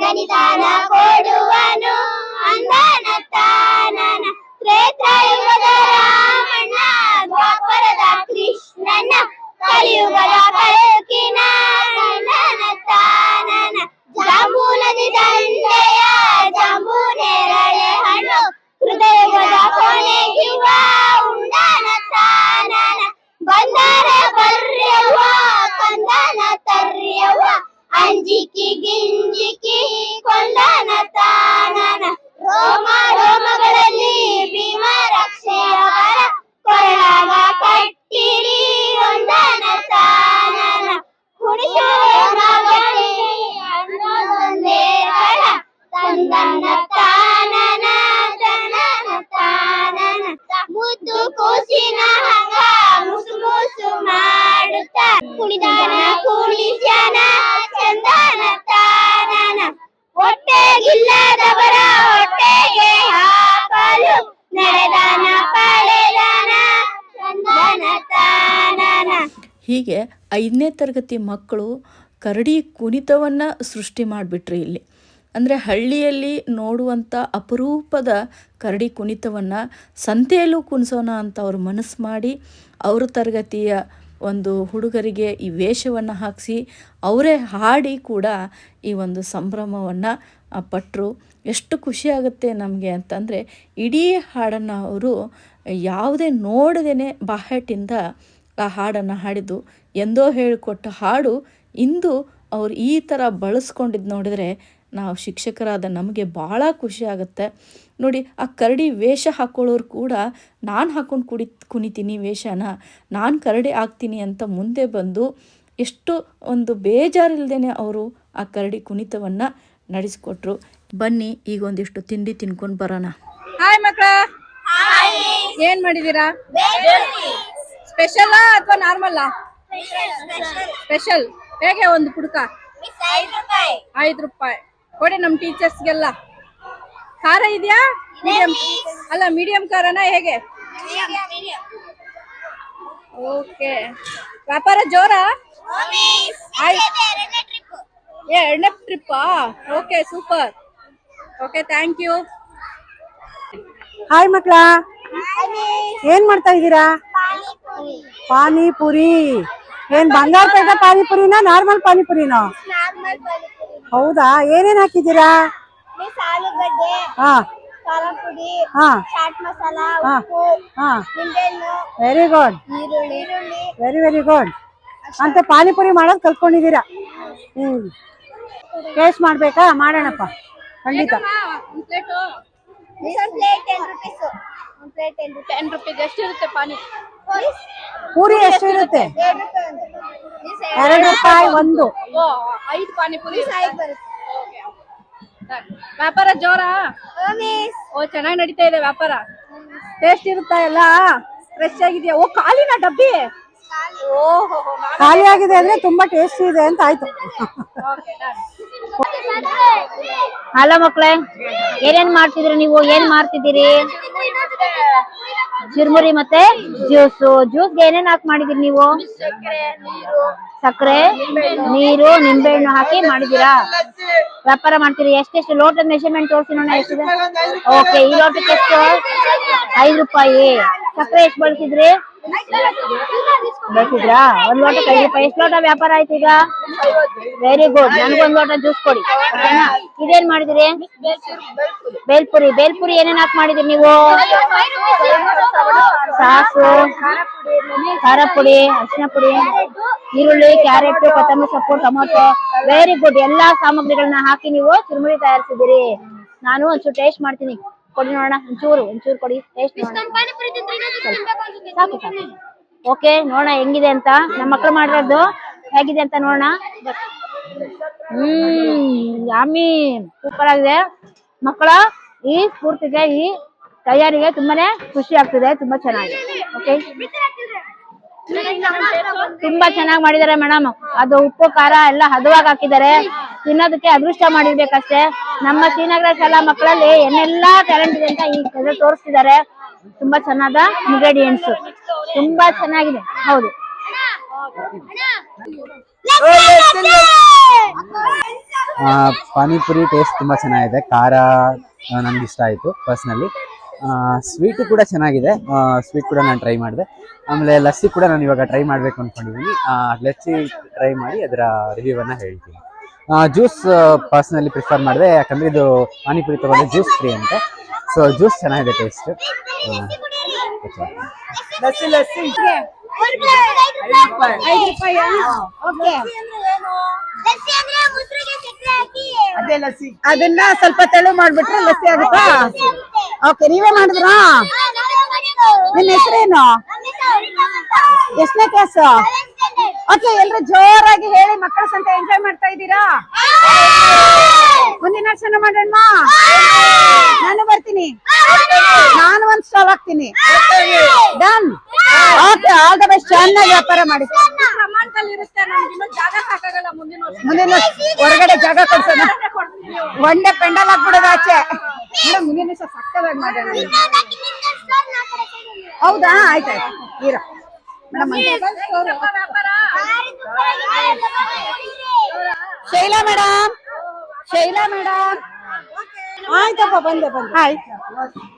ಗಣಿತಾನ ಕೊಡುವನು ಅಂದನ ತಾನನ ತ್ರೇತಾಯುಗದ ರಾಮಣ್ಣ ದ್ವಾಪರದ ಕೃಷ್ಣನ ಕಲಿಯುಗದ ಕಲ್ಕಿನ ಕಣ್ಣನ ತಾನನ ಜಾಂಬೂ ನದಿ ದಂಡೆಯ ಜಾಂಬೂ ನೇರಳೆ ಹಣ್ಣು ಹೃದಯದ ಕೊನೆಗಿವ ಉಂಡನ ತಾನನ ಬಂದರ ಬರ್ಯವ್ವ ಕಂದನ ತರ್ಯವ್ವ ಅಂಜಿಕಿ ಗಿಂಜಿಕಿ ಕೊಂದನ ತಾನನ ರೋಮ ರೋಮಗಳಲ್ಲಿ ಭೀಮ ರಕ್ಷೆಯವರ ಕೊರಳಾಗ ಕಟ್ಟಿರಿ ಒಂದನ ತಾನನ ಕುಣಿಸುವ ಮಗನೇ ಅನ್ನೋದೊಂದೇ ಕಳ ತಂದನ ತಾನನ ತನನ ತಾನನ ಮುದ್ದು ಕೂಸಿನ ಹಂಗ ಮುಸು ಮುಸು ಮಾಡುತ್ತ ಕುಣಿದಾನ ಕುಣಿಸ್ಯಾನ ಚಂದನ ತಾನನ ಹೊಟ್ಟೆಗಿಲ್ಲದವರ ಹೊಟ್ಟೆಗೆ ಹಾಕಲು ನಡೆದಾನ ಪಡೆದಾನ ಚಂದನ ತಾನನ. ಹೀಗೆ 5ನೇ ತರಗತಿ ಮಕ್ಕಳು ಕರಡಿ ಕುಣಿತವನ್ನು ಸೃಷ್ಟಿ ಮಾಡಿಬಿಟ್ರಿ ಇಲ್ಲಿ. ಅಂದರೆ ಹಳ್ಳಿಯಲ್ಲಿ ನೋಡುವಂಥ ಅಪರೂಪದ ಕರಡಿ ಕುಣಿತವನ್ನು ಸಂತೆಯಲ್ಲೂ ಕುಣಿಸೋಣ ಅಂತ ಅವರು ಮನಸ್ಸು ಮಾಡಿ ಅವ್ರ ತರಗತಿಯ ಒಂದು ಹುಡುಗರಿಗೆ ಈ ವೇಷವನ್ನು ಹಾಕಿಸಿ ಅವರೇ ಹಾಡಿ ಕೂಡ ಈ ಒಂದು ಸಂಭ್ರಮವನ್ನು ಪಟ್ಟರು. ಎಷ್ಟು ಖುಷಿಯಾಗುತ್ತೆ ನಮಗೆ ಅಂತಂದರೆ ಇಡೀ ಹಾಡನ್ನು ಅವರು ಯಾವುದೇ ನೋಡದೇ ಬಾಹ್ಯಾಟಿಂದ ಆ ಹಾಡನ್ನು ಹಾಡಿದ್ದು. ಎಂದೋ ಹೇಳಿಕೊಟ್ಟ ಹಾಡು ಇಂದು ಅವ್ರು ಈ ಥರ ಬಳಸ್ಕೊಂಡಿದ್ದು ನೋಡಿದರೆ ನಾವು ಶಿಕ್ಷಕರಾದ ನಮಗೆ ಭಾಳ ಖುಷಿ ಆಗುತ್ತೆ. ನೋಡಿ, ಆ ಕರಡಿ ವೇಷ ಹಾಕ್ಕೊಳ್ಳೋರು ಕೂಡ ನಾನು ಹಾಕ್ಕೊಂಡು ಕುಣಿತೀನಿ ವೇಷನ, ನಾನು ಕರಡಿ ಆಗ್ತೀನಿ ಅಂತ ಮುಂದೆ ಬಂದು ಎಷ್ಟು ಒಂದು ಬೇಜಾರಿಲ್ದೇ ಅವರು ಆ ಕರಡಿ ಕುಣಿತವನ್ನು ನಡೆಸಿಕೊಟ್ರು. ಬನ್ನಿ ಈಗ ಒಂದಿಷ್ಟು ತಿಂಡಿ ತಿನ್ಕೊಂಡು ಬರೋಣ. ಹಾಯ್ ಮಕ್ಕಳ, ಏನ್ ಮಾಡಿದೀರಾ? ಸ್ಪೆಷಲ್ ಅಥವಾ ನಾರ್ಮಲ್? ಸ್ಪೆಷಲ್. ಹೇಗೆ ಒಂದು ಪುಡ್ಕ? 5 ರೂಪಾಯಿ ಕೊಡಿ ನಮ್ಮ ಟೀಚರ್ಸ್ಗೆಲ್ಲ. ಖಾರ ಇದೆಯಾ? ಮೀಡಿಯಂ ಅಲ್ಲ, ಮೀಡಿಯಂ ಖಾರನ ಹೇಗೆ? ಓಕೆ. ವ್ಯಾಪಾರ ಜೋರಾ? ಎರಡನೇ ಟ್ರಿಪ್ಪಾ? Okay, super. Okay, thank you. Hi ಮಕ್ಳ, ಏನ್ ಮಾಡ್ತಾ ಇದ್ದೀರಾ? ಪಾನಿಪುರಿ. ಏನ್ ಬಂಗಾರಪೇಟೆ ಪಾನಿಪುರಿನಾ ನಾರ್ಮಲ್ ಪಾನಿಪುರಿನಾ? ಹೌದಾ, ಏನೇನ್ ಹಾಕಿದ್ದೀರಾ? ಆಲೂಗಡ್ಡೆ, ಹಾ ಖಾರ ಪುಡಿ, ಹಾ ಚಾಟ್ ಮಸಾಲ, ಹಾ ಉಪ್ಪು, ಹಾ ನಿಂಬೆಹಣ್ಣು, ವೆರಿ ಗುಡ್, ಈರುಳ್ಳಿ. Very good. ಅಂತ ಪಾನಿಪುರಿ ಮಾಡೋದ್ ಕಲ್ತ್ಕೊಂಡಿದ್ದೀರಾ. ಟೇಸ್ಟ್ ಮಾಡ್ಬೇಕಾ? ಮಾಡೋಣಪ್ಪ, ಖಂಡಿತ. ಒಂದು ಪ್ಲೇಟ್ 10 rupees. ಒಂದು ಪ್ಲೇಟ್ 10 ರೂಪೀಸ್. ಎಷ್ಟಿರುತ್ತೆ ಪಾನಿ? ಪೂರಿ ಎಷ್ಟು ಇರುತ್ತೆ? 2 ರೂಪಾಯಿ ಒಂದು. 5 ಪಾನಿಪುರಿ. ಬರುತ್ತೆ. ವ್ಯಾಪಾರ ಜೋರಾ? ಓ, ಚೆನ್ನಾಗಿ ನಡೀತಾ ಇದೆ ವ್ಯಾಪಾರ. ಟೇಸ್ಟ್ ಇರುತ್ತಾ ಎಲ್ಲ? ಫ್ರೆಶ್ ಆಗಿದೆಯಾ? ಓ, ಖಾಲಿನ ಡಬ್ಬಿ? ಓಹೋ, ಖಾಲಿ ಆಗಿದೆ ಅಂದ್ರೆ ತುಂಬಾ ಟೇಸ್ಟಿ ಇದೆ ಅಂತ ಆಯ್ತು. ಹಲೋ ಮಕ್ಳೇ, ಏನೇನ್ ಮಾಡ್ತಿದ್ರಿ ನೀವು? ಏನ್ ಮಾಡ್ತಿದ್ದೀರಿ? ಚಿರ್ಮುರಿ ಮತ್ತೆ ಜ್ಯೂಸ್ಗೆ ಏನೇನ್ ಹಾಕಿ ಮಾಡಿದಿರಿ ನೀವು? ಸಕ್ಕರೆ, ನೀರು, ನಿಂಬೆಹಣ್ಣು ಹಾಕಿ ಮಾಡಿದೀರಾ? ವ್ಯಾಪಾರ ಮಾಡ್ತೀರಿ. ಎಷ್ಟೆಷ್ಟು ಲೋಟದ ಮೆಷರ್ಮೆಂಟ್ ತೋರಿಸಿ ನೋಡ ಎಷ್ಟಿದೆ? ಓಕೆ, ಈ ಲೋಟಕ್ಕೆ ಎಷ್ಟು? 5 ರೂಪಾಯಿ. ಸಕ್ಕರೆ ಎಷ್ಟು ಬಳಸಿದ್ರಿ? ಬಳಸಿದ್ರಾ? 1 ಲೋಟಕ್ಕೆ 5 ರೂಪಾಯಿ. ಎಷ್ಟು ಲೋಟ ವ್ಯಾಪಾರ ಆಯ್ತು ಈಗ? Very good. ನನ್ಗೊಂದು ಲೋಟ ಜ್ಯೂಸ್ ಕೊಡಿ. ಇದೇನ್ ಮಾಡಿದಿರಿ? ಬೇಲ್ಪುರಿ ಏನೇನ್ ಹಾಕಿ ಮಾಡಿದಿರಿ ನೀವು? ಸಾಸು, ಖಾರ ಪುಡಿ, ಅರಿಶಿನ ಪುಡಿ, ಈರುಳ್ಳಿ, ಕ್ಯಾರೆಟ್, ಕೊತ್ತಂಬರಿ ಸೊಪ್ಪು, ಟೊಮೊಟೊ. Very good. ಎಲ್ಲಾ ಸಾಮಗ್ರಿಗಳನ್ನ ಹಾಕಿ ನೀವು ಚುರುಮುರಿ ತಯಾರಿಸಿದಿರಿ. ನಾನು ಒಂಚೂರು ಟೇಸ್ಟ್ ಮಾಡ್ತೀನಿ. ಕೊಡಿ ನೋಡೋಣ. ಒಂಚೂರು ಕೊಡಿ, ಟೇಸ್ಟ್ ಸಾಕು. ಓಕೆ, ನೋಡೋಣ ಹೆಂಗಿದೆ ಅಂತ. ನಮ್ಮ ಮಕ್ಳು ಮಾಡಿರೋದು ಹೇಗಿದೆ ಅಂತ ನೋಡೋಣ. ಯಾಮಿ, ಸೂಪರ್ ಆಗಿದೆ ಮಕ್ಕಳ. ಈ ಸ್ಫೂರ್ತಿಗೆ, ಈ ತಯಾರಿಗೆ ತುಂಬಾನೇ ಖುಷಿ ಆಗ್ತಿದೆ. ತುಂಬಾ ಚೆನ್ನಾಗಿದೆ. ಓಕೆ, ತುಂಬಾ ಚೆನ್ನಾಗಿ ಮಾಡಿದ್ದಾರೆ ಮೇಡಮ್. ಅದು ಉಪ್ಪು ಖಾರ ಎಲ್ಲ ಹದವಾಗಿ ಹಾಕಿದ್ದಾರೆ. ತಿನ್ನೋದಕ್ಕೆ ಅದೃಷ್ಟ ಮಾಡಿರ್ಬೇಕಷ್ಟೇ. ನಮ್ಮ ಶ್ರೀನಗರ ಶಾಲಾ ಮಕ್ಕಳಲ್ಲಿ ಏನೆಲ್ಲಾ ಟ್ಯಾಲೆಂಟ್ ಇದೆ ಅಂತ ಈ ತೋರಿಸ್ತಿದ್ದಾರೆ. ತುಂಬಾ ಚೆನ್ನಾದ ಇಂಗ್ರೀಡಿಯೆಂಟ್ಸ್, ತುಂಬಾ ಚೆನ್ನಾಗಿದೆ. ಹೌದು, ಪಾನಿಪುರಿ ಟೇಸ್ಟ್ ತುಂಬಾ ಚೆನ್ನಾಗಿದೆ. ಖಾರ ನನಗೆ ಇಷ್ಟ ಆಯಿತು ಪರ್ಸ್ನಲಿ. ಸ್ವೀಟು ಕೂಡ ಚೆನ್ನಾಗಿದೆ. ಸ್ವೀಟ್ ಕೂಡ ನಾನು ಟ್ರೈ ಮಾಡಿದೆ. ಆಮೇಲೆ ಲಸ್ಸಿ ಕೂಡ ನಾನು ಇವಾಗ ಟ್ರೈ ಮಾಡಬೇಕು ಅಂದ್ಕೊಂಡಿದ್ದೀನಿ. ಲಸ್ಸಿ ಟ್ರೈ ಮಾಡಿ ಅದರ ರಿವ್ಯೂವನ್ನು ಹೇಳ್ತೀನಿ. ಜ್ಯೂಸ್ ಪರ್ಸ್ನಲಿ ಪ್ರಿಫರ್ ಮಾಡಿದೆ, ಯಾಕಂದರೆ ಇದು ಪಾನಿಪುರಿ ತೊಗೊಂಡೆ ಜ್ಯೂಸ್ ಫ್ರೀ ಅಂತ. ಸೊ ಜ್ಯೂಸ್ ಚೆನ್ನಾಗಿದೆ ಟೇಸ್ಟ್. ಅದನ್ನ ಸ್ವಲ್ಪ ತೆಳು ಮಾಡ್ಬಿಟ್ರೆ ಲಸ್ಸಿ ಆಗುತ್ತಾ? ಓಕೆ, ನೀವೇ ಮಾಡಿದ್ರಾ? ನಿನ್ನ ಹೆಸರೇನು? ಎಷ್ಟನೇ ಕ್ಲಾಸ್? ಓಕೆ, ಎಲ್ರು ಜೋರಾಗಿ ಹೇಳಿ. ಮಕ್ಕಳ ಸಂತೆ ಎಂಜಾಯ್ ಮಾಡ್ತಾ ಇದ್ದೀರಾ? ಮುಂದಿನ ವರ್ಷ ಮಾಡೋಣ. ನಾನು ಬರ್ತೀನಿ. ನಾನು ಒಂದ್ ಸ್ಟಾಲ್ ಹಾಕ್ತೀನಿ. Done. Okay, all the best. ಚೆನ್ನಾಗಿ ವ್ಯಾಪಾರ ಮಾಡಿ. ಮುಂದಿನ ಹೊರಗಡೆ ಜಾಗ ಕೊಡ್ಸೋಣ. ಒಂದೇ ಪೆಂಡಲ್ ಹಾಕ್ಬಿಡೋದು ಆಚೆ. ಮುಂದಿನ ದಿವಸ ಸಕ್ಕದಾಗಿ ಮಾಡೋಣ. ಹೌದಾ? ಆಯ್ತಾಯ್ತು. ಇರೋ madam. Shaila madam, Shaila madam. ಆಯ್ತಪ್ಪ ಬಂದೆ ಬಂದೆ. ಹಾಯ್,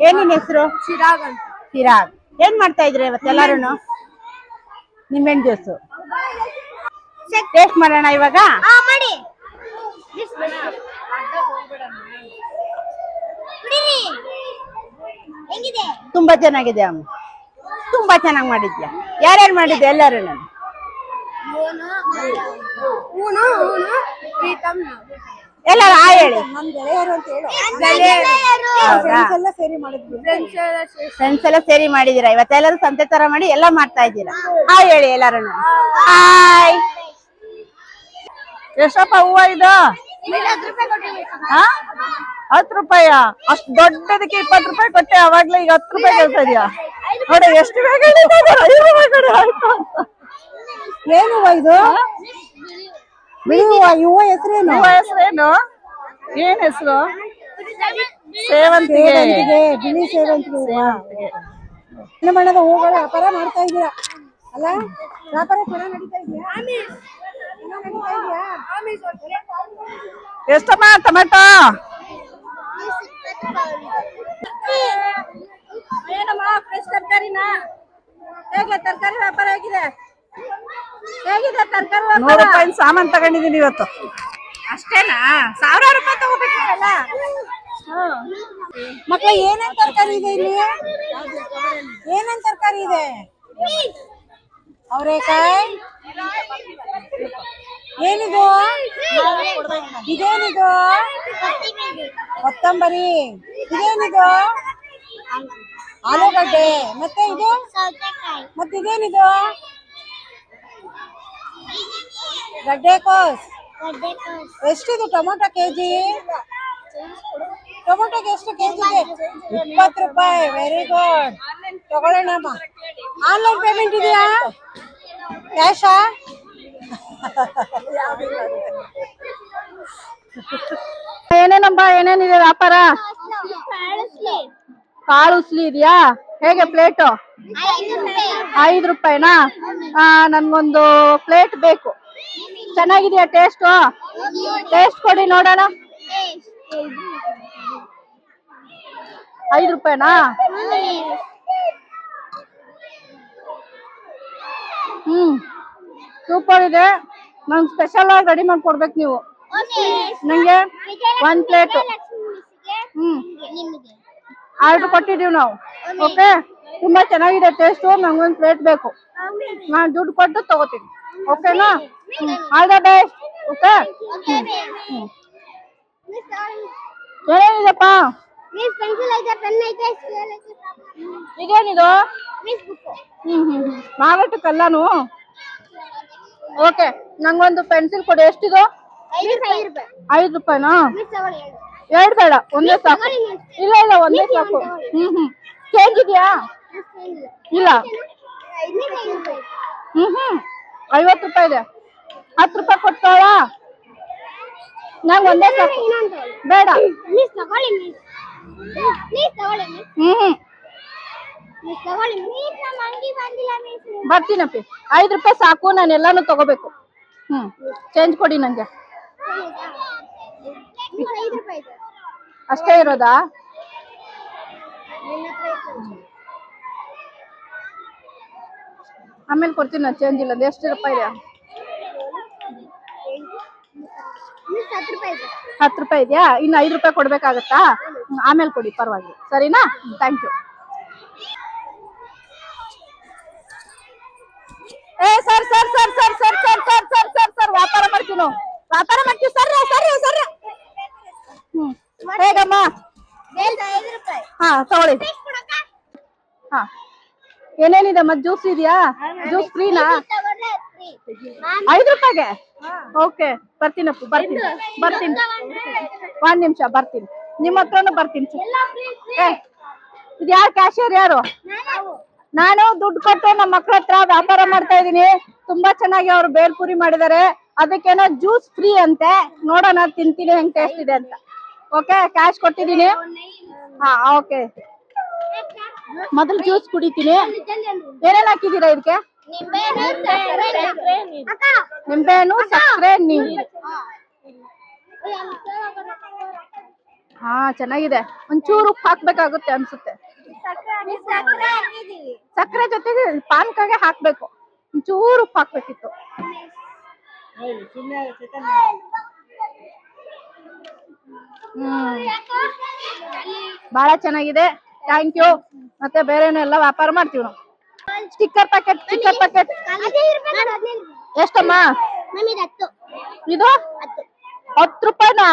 ಏನ್ ನಿನ್ ಹೆಸರು? ಚಿರಾಗ್. ಏನ್ ಮಾಡ್ತಾ ಇದ್ರಿ ಇವತ್ತೆಲ್ಲಾರು? ನಿಂಬೆಹಣ್ಣು ಜ್ಯೂಸು ಟೇಸ್ಟ್ ಮಾಡೋಣ ಇವಾಗ. ಮಾಡಿ ಹೆಂಗಿದೆ? ತುಂಬಾ ಚೆನ್ನಾಗಿದೆ ಅಮ್ಮ, ತುಂಬಾ ಚೆನ್ನಾಗಿ ಮಾಡಿದ್ಯಾ. ಯಾರ್ಯಾರು ಮಾಡಿದ್ದೆ? ಎಲ್ಲಾರು. ಎಲ್ಲಾರು ಆ ಹೇಳಿ. ನಮ್ ಗೆಳೆಯರು ಅಂತ ಹೇಳು. ಹೌದಾ? ಎಲ್ಲ ಸೇರಿ ಮಾಡಿದ್ವಿ. ಫ್ರೆಂಡ್ಸ್ ಎಲ್ಲ ಸೇರಿ ಮಾಡಿದೀರಾ ಇವತ್ತೆಲ್ಲರೂ ಸಂತೆ ತರ ಮಾಡಿ ಎಲ್ಲ ಮಾಡ್ತಾ ಇದ್ದೀರಾ. ಹಾಯ್ ಹೇಳಿ ಎಲ್ಲಾರು. ಹಾಯ್. ಎಷ್ಟಪ್ಪ ಹೂವ ಇದು? 10 ರೂಪಾಯ? ಅಷ್ಟು ದೊಡ್ಡದಕ್ಕೆ 20 ರೂಪಾಯಿ ಕೊಟ್ಟೆ ಅವಾಗ್ಲೇ, ಈಗ 10 ರೂಪಾಯಿ ಕೇಳ್ತಾ ಇದೀಯಾ? ನೋಡಿ ಎಷ್ಟು ಬೇಗ ಏನು ಹೂವ ಇದು? ಬಿಳಿ ಹೂವ. ಈ ಹೂವ ಹೆಸರೇನು? ಹೆಸರೇನು? ಏನ್ ಹೆಸರು? ಸೇವಂತಿಗೆ. ಬಿಳಿ ಸೇವಂತಿಗೆ ಹೂವ. ಬಣ್ಣ ಬಣ್ಣದ ಹೂಗಳ ವ್ಯಾಪಾರ ಮಾಡ್ತಾ ಇದ್ದೀರಾ ಅಲ್ಲ? ವ್ಯಾಪಾರ ಚೆನ್ನಾಗಿ ನಡೀತಾ ಇದೆಯಾ? ಎಷ್ಟಮ್ಮ ಟೊಮೆಟೊ? ಏನಮ್ಮ ಫ್ರೆಶ್ ತರಕಾರಿನ? ಹೇಗೆ ತರಕಾರಿ ವ್ಯಾಪಾರ ಹೇಗಿದೆ? ಹೇಗಿದೆ ತರಕಾರಿ ವ್ಯಾಪಾರ? 100 ರೂಪಾಯಿ ಸಾಮಾನ್ ತಗೊಂಡಿದೀನಿ ಇವತ್ತು. ಅಷ್ಟೇನಾ? 1000 ರೂಪಾಯಿ ತಗೋಬೇಕಲ್ಲ. ಮಕ್ಕಳ ಏನೇನ್ ತರಕಾರಿ ಇದೆ ಇಲ್ಲಿ? ಏನೇನ್ ತರಕಾರಿ ಇದೆ? ಅವರೇಕಾಯಿ. ಏನಿದು? ಇದೇನಿದು? ಕೊತ್ತಂಬರಿ. ಇದೇನಿದು? ಆಲೂಗಡ್ಡೆ. ಮತ್ತೆ ಇದು? ಮತ್ತೆ ಇದೇನಿದು? ಗಡ್ಡೆಕೋಸ್. ಎಷ್ಟಿದು ಟೊಮೊಟೊ ಕೆಜಿ? ಟೊಮೊಟೊಗೆ ಎಷ್ಟು ಕೆಜಿಗೆ? 20 ರೂಪಾಯಿ. Very good. ತಗೊಳ್ಳೋಣಮ್ಮ. ಆನ್ಲೈನ್ ಪೇಮೆಂಟ್ ಇದೆಯಾ? ಕ್ಯಾಶಾ? ಏನೇನಮ್ಮ, ಏನೇನಿದೆ ವ್ಯಾಪಾರ? ಕಾಳು ಉಸ್ಲಿ ಇದೆಯಾ? ಹೇಗೆ ಪ್ಲೇಟು? 5 ರೂಪಾಯಿನಾ? ನನ್ಗೊಂದು ಪ್ಲೇಟ್ ಬೇಕು. ಚೆನ್ನಾಗಿದೆಯಾ ಟೇಸ್ಟು? ಟೇಸ್ಟ್ ಕೊಡಿ ನೋಡೋಣ. 5 ರೂಪಾಯಿನಾ? ಸೂಪರ್ ಇದೆ. ನಂಗೆ ಸ್ಪೆಷಲ್ ಆಗಿ ರೆಡಿ ಮಾಡ್ಕೊಡ್ಬೇಕು ನೀವು. ನಂಗೆ 1 ಪ್ಲೇಟ್ ಆರ್ಡರ್ ಕೊಟ್ಟಿದೀವಿ ನಾವು. ಓಕೆ, ತುಂಬಾ ಚೆನ್ನಾಗಿದೆ ಟೇಸ್ಟು. ನಂಗೊಂದು ಪ್ಲೇಟ್ ಬೇಕು. ನಾನು ದುಡ್ಡು ಕೊಟ್ಟು ತಗೋತೀನಿ. ಓಕೆನಾ? All the best. ಓಕೆ. ಏನೇನಿದೆಪ್ಪ? ಇದೇನಿದು? ಮಾರಾಟಕ್ಕೆಲ್ಲಾನು? ಓಕೆ, ನಂಗೊಂದು ಪೆನ್ಸಿಲ್ ಕೊಡಿ. ಎಷ್ಟಿದು? 5 ರೂಪಾಯಿನಾ? 2 ಬೇಡ, ಒಂದೇ ಸಾಕು. ಇಲ್ಲ ಇಲ್ಲ, ಒಂದೇ ಸಾಕು. ಚೇಂಜ್ ಇದೆಯಾ? ಇಲ್ಲ. 50 ರೂಪಾಯಿ ಇದೆ. 10 ರೂಪಾಯಿ ಕೊಡ್ತಾಳ? ನಂಗೆ ಒಂದೇ ಸಾಕು. ಬೇಡ. ಬರ್ತೀನಪ್ಪಿ. 5 ರೂಪಾಯಿ ಸಾಕು. ನಾನು ಎಲ್ಲಾನು ತಗೋಬೇಕು. ಚೇಂಜ್ ಕೊಡಿ ನಂಗೆ. ಅಷ್ಟೇ ಇರೋದಾ? ಆಮೇಲೆ ಕೊಡ್ತೀನಿ. ನಾನು ಚೇಂಜ್ ಇಲ್ಲ. ಎಷ್ಟು ರೂಪಾಯಿ ಇದೆ? 10 ರೂಪಾಯಿ ಇದೆಯಾ? ಇನ್ನು 5 ರೂಪಾಯಿ ಕೊಡ್ಬೇಕಾಗತ್ತಾ? ಆಮೇಲೆ ಕೊಡಿ, ಪರವಾಗಿಲ್ಲ. ಸರಿನಾ? Thank you. Sir sir sir sir sir sir sir sir sir sir ವ್ಯಾಪಾರ ಮಾಡ್ತೀವಿ ನಾವು. ವ್ಯಾಪಾರ ಮಾಡ್ತೀವಿ ಸರ್. Sir sir. ಹೇಗಮ್ಮ? ಹಾ, ತಗೊಳ್ಳಿ. ಹಾ, ಏನೇನಿದೆ? ಮತ್ತೆ ಜ್ಯೂಸ್ ಇದೆಯಾ? ಜ್ಯೂಸ್ ಫ್ರೀನಾ? 5 ರೂಪಾಯಿಗೆ? ಓಕೆ, ಬರ್ತೀನಪ್ಪ. ಬರ್ತೀನಿ. 1 ನಿಮಿಷ ಬರ್ತೀನಿ. ನಿಮ್ಮ ಹತ್ರನೂ ಬರ್ತೀನಿ. ಇದು ಯಾರು? ಕ್ಯಾಶಿಯರ್ ಯಾರು? ನಾನು ದುಡ್ಡು ಕೊಟ್ಟು ನಮ್ಮ ಮಕ್ಳ ಹತ್ರ ವ್ಯಾಪಾರ ಮಾಡ್ತಾ ಇದೀನಿ. ತುಂಬಾ ಚೆನ್ನಾಗಿ ಅವ್ರು ಬೇಲ್ಪುರಿ ಮಾಡಿದ್ದಾರೆ. ಅದಕ್ಕೇನೋ ಜ್ಯೂಸ್ ಫ್ರೀ ಅಂತೆ. ನೋಡೋಣ, ತಿಂತೀನಿ ಹೆಂಗ್ ಟೇಸ್ಟ್ ಇದೆ ಅಂತ. ಓಕೆ, ಕ್ಯಾಶ್ ಕೊಟ್ಟಿದ್ದೀನಿ. ಹಾ, ಓಕೆ. ಮೊದಲು ಜ್ಯೂಸ್ ಕುಡಿತೀನಿ. ಏನೇನ್ ಹಾಕಿದೀರಾ ಇದಕ್ಕೆ? ನಿಂಬೆಹಣ್ಣು, ಸಕ್ಕರೆ, ನೀರು. ಹಾ ಚೆನ್ನಾಗಿದೆ. ಒಂಚೂರು ಉಪ್ಪು ಹಾಕ್ಬೇಕಾಗುತ್ತೆ ಅನ್ಸುತ್ತೆ. ಸಕ್ಕರೆ ಜೊತೆಗೆ ಪಾನಕಾಗೆ ಹಾಕ್ಬೇಕು. ಒಂಚೂರು ಉಪ್ಪು ಹಾಕ್ಬೇಕಿತ್ತು. ಬಹಳ ಚೆನ್ನಾಗಿದೆ. Thank you. ಮತ್ತೆ ಬೇರೆನೂ ಎಲ್ಲ ವ್ಯಾಪಾರ ಮಾಡ್ತೀವಿ ನಾವು. ಸ್ಟಿಕ್ಕರ್ ಪ್ಯಾಕೆಟ್ ಎಷ್ಟಮ್ಮ ಇದು? 10 ರೂಪಾಯಿನಾ?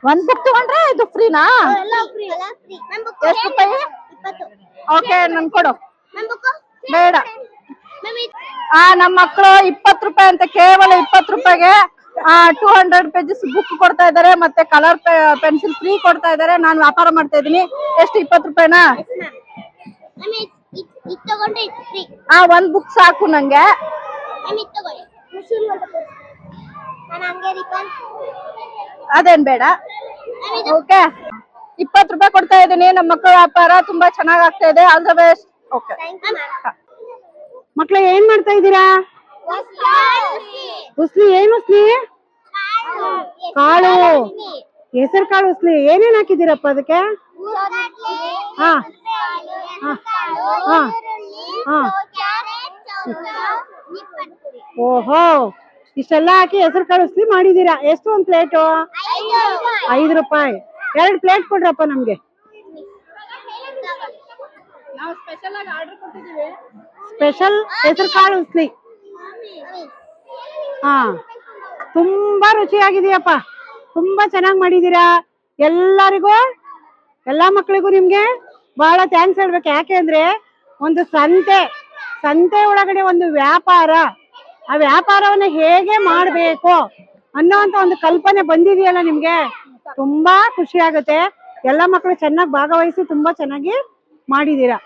ಒಂದ್ ಬುಕ್ ತಗೊಂಡ್ರೆ ಇದು ಫ್ರೀನಾ? ಎಷ್ಟು ರೂಪಾಯಿ? ಓಕೆ ನನ್ ಕೊಡು. ಬೇಡ. ನಮ್ಮ ಮಕ್ಕಳು 20 ರೂಪಾಯಿ ಅಂತ, ಕೇವಲ 20 ರೂಪಾಯಿಗೆ 200 ಪೇಜಸ್ ಬುಕ್ ಕೊಡ್ತಾ ಇದಾರೆ, ಮತ್ತೆ ಕಲರ್ ಪೆನ್ಸಿಲ್ ಫ್ರೀ ಕೊಡ್ತಾ ಇದಾರೆ. ನಾನು ವ್ಯಾಪಾರ ಮಾಡ್ತಾ ಇದೀನಿ. ಎಷ್ಟು? 20 ರೂಪಾಯಿನಾ? ಒಂದ್ ಬುಕ್ ಸಾಕು ನಂಗೆ. ಅದೇನ್ ಬೇಡ. ಓಕೆ 20 ರೂಪಾಯಿ ಕೊಡ್ತಾ ಇದೀನಿ. ನಮ್ಮ ಮಕ್ಕಳ ವ್ಯಾಪಾರ ತುಂಬಾ ಚೆನ್ನಾಗ್ ಆಗ್ತಾ ಇದೆ. All the best. ಓಕೆ ಮಕ್ಳ ಏನ್ ಮಾಡ್ತಾ ಇದ್ದೀರಾ? ಉಸ್ಲಿ ಏನ್ ಉಸ್ಲಿ? ಕಾಳು, ಹೆಸರು ಕಾಳು ಉಸ್ಲಿ. ಏನೇನ್ ಹಾಕಿದ್ದೀರಪ್ಪ ಅದಕ್ಕೆ? ಹಾ ಹಾ ಹಾ ಹಾ. ಓಹೋ, ಇಷ್ಟೆಲ್ಲ ಹಾಕಿ ಹೆಸರು ಕಾಳು ಉಸ್ಲಿ ಮಾಡಿದೀರಾ. ಎಷ್ಟು ಒಂದ್ ಪ್ಲೇಟು? 5 ರೂಪಾಯಿ. 2 ಪ್ಲೇಟ್ ಕೊಡ್ರಪ್ಪ ನಮ್ಗೆ. ಸ್ಪೆಷಲ್ ಹೆಸರು ಕಾಳು ಉಸ್ಲಿ. ಹಾ, ತುಂಬಾ ರುಚಿಯಾಗಿದೆಯಪ್ಪ. ತುಂಬಾ ಚೆನ್ನಾಗಿ ಮಾಡಿದೀರಾ. ಎಲ್ಲರಿಗೂ, ಎಲ್ಲಾ ಮಕ್ಕಳಿಗೂ ನಿಮ್ಗೆ ಬಹಳ ಥ್ಯಾಂಕ್ಸ್ ಹೇಳ್ಬೇಕು. ಯಾಕೆ ಅಂದ್ರೆ ಒಂದು ಸಂತೆ ಒಳಗಡೆ ಒಂದು ವ್ಯಾಪಾರ, ಆ ವ್ಯಾಪಾರವನ್ನ ಹೇಗೆ ಮಾಡ್ಬೇಕು ಅನ್ನೋಂತ ಒಂದು ಕಲ್ಪನೆ ಬಂದಿದೆಯಲ್ಲ ನಿಮ್ಗೆ, ತುಂಬಾ ಖುಷಿ ಆಗುತ್ತೆ. ಎಲ್ಲಾ ಮಕ್ಕಳು ಚೆನ್ನಾಗಿ ಭಾಗವಹಿಸಿ ತುಂಬಾ ಚೆನ್ನಾಗಿ ಮಾಡಿದೀರಾ.